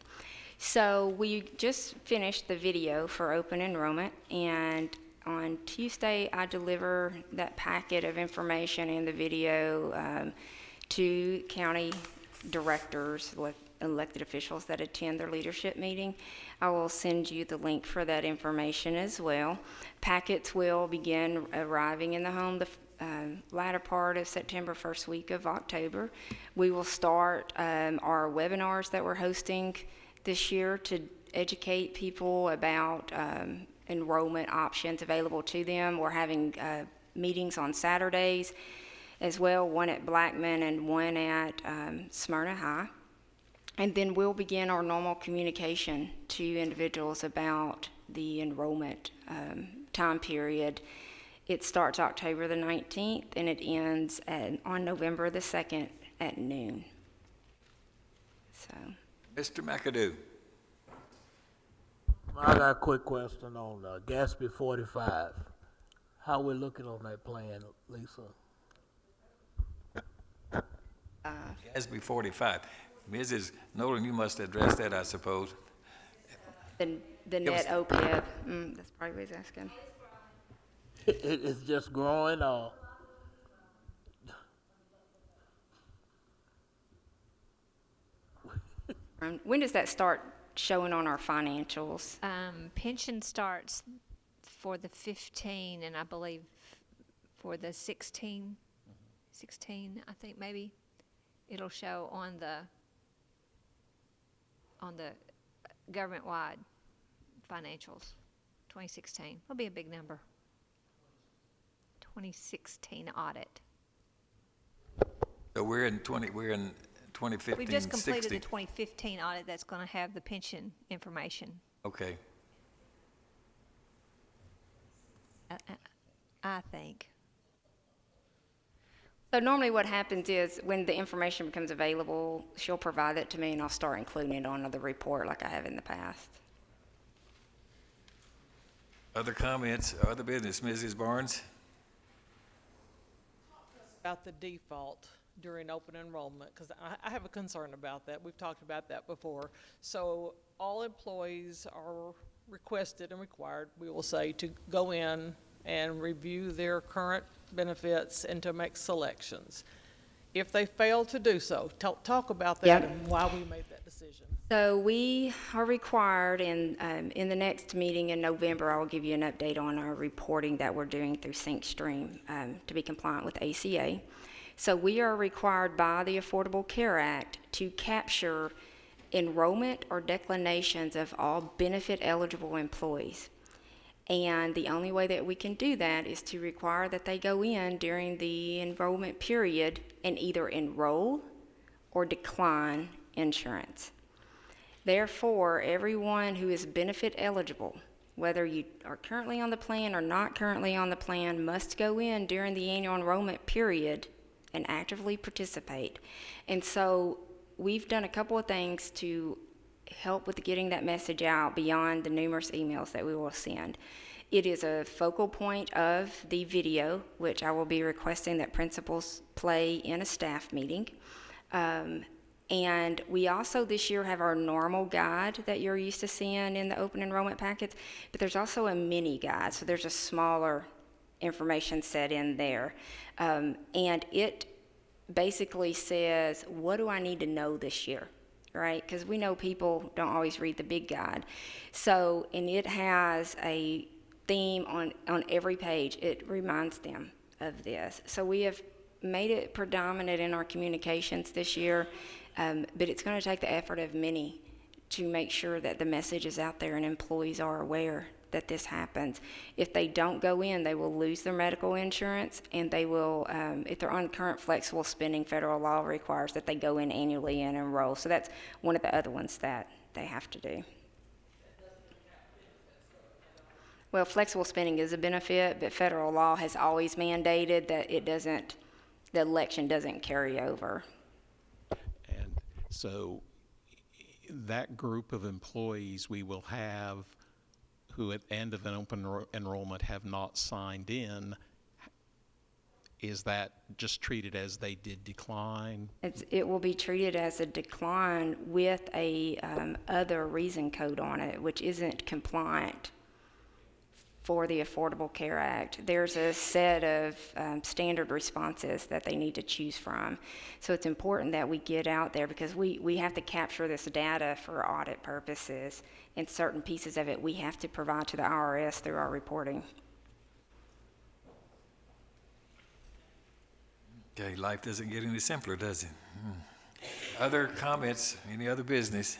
So we just finished the video for open enrollment, and on Tuesday I deliver that packet of information and the video to county directors, elected officials that attend their leadership meeting. I will send you the link for that information as well. Packets will begin arriving in the home the latter part of September, first week of October. We will start our webinars that we're hosting this year to educate people about enrollment options available to them. We're having meetings on Saturdays as well, one at Blackman and one at Smyrna High. And then we'll begin our normal communication to individuals about the enrollment time period. It starts October the 19th and it ends on November the 2nd at noon. So, Mr. McAdoo. I got a quick question on Gatsby 45. How we looking on that plan, Lisa? Gatsby 45. Mrs. Nolan, you must address that, I suppose. the net OPEB, that's probably what he's asking. It's just growing, or? When does that start showing on our financials? Pension starts for the 15, and I believe for the 16, I think maybe, it'll show on the government-wide financials, 2016. It'll be a big number. 2016 audit. So we're in 2015, We've just completed 16. the 2015 audit that's going to have the pension information. Okay. I think. So normally what happens is when the information becomes available, she'll provide it to me and I'll start including it on the report like I have in the past. Other comments, other business, Mrs. Barnes? About the default during open enrollment, because I have a concern about that. We've talked about that before. So all employees are requested and required, we will say, to go in and review their current benefits and to make selections. If they fail to do so, talk about that and why we made that decision. So we are required in the next meeting in November, I will give you an update on our reporting that we're doing through SyncStream to be compliant with ACA. So we are required by the Affordable Care Act to capture enrollment or declinations of all benefit eligible employees. And the only way that we can do that is to require that they go in during the enrollment period and either enroll or decline insurance. Therefore, everyone who is benefit eligible, whether you are currently on the plan or not currently on the plan, must go in during the annual enrollment period and actively participate. And so we've done a couple of things to help with getting that message out beyond the numerous emails that we will send. It is a focal point of the video, which I will be requesting that principals play in a staff meeting. And we also this year have our normal guide that you're used to seeing in the open enrollment packets, but there's also a mini guide, so there's a smaller information set in there. And it basically says, what do I need to know this year, right? Because we know people don't always read the big guide. So, and it has a theme on every page. It reminds them of this. So we have made it predominant in our communications this year. But it's going to take the effort of many to make sure that the message is out there and employees are aware that this happens. If they don't go in, they will lose their medical insurance, and they will, if they're on current flexible spending, federal law requires that they go in annually and enroll. So that's one of the other ones that they have to do. Well, flexible spending is a benefit, but federal law has always mandated that it doesn't, the election doesn't carry over. So that group of employees we will have who at the end of an open enrollment have not signed in, is that just treated as they did decline? It will be treated as a decline with a other reason code on it, which isn't compliant for the Affordable Care Act. There's a set of standard responses that they need to choose from. So it's important that we get out there because we have to capture this data for audit purposes, and certain pieces of it we have to provide to the IRS through our reporting. Okay, life doesn't get any simpler, does it? Other comments, any other business?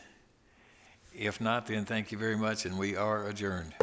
If not, then thank you very much, and we are adjourned.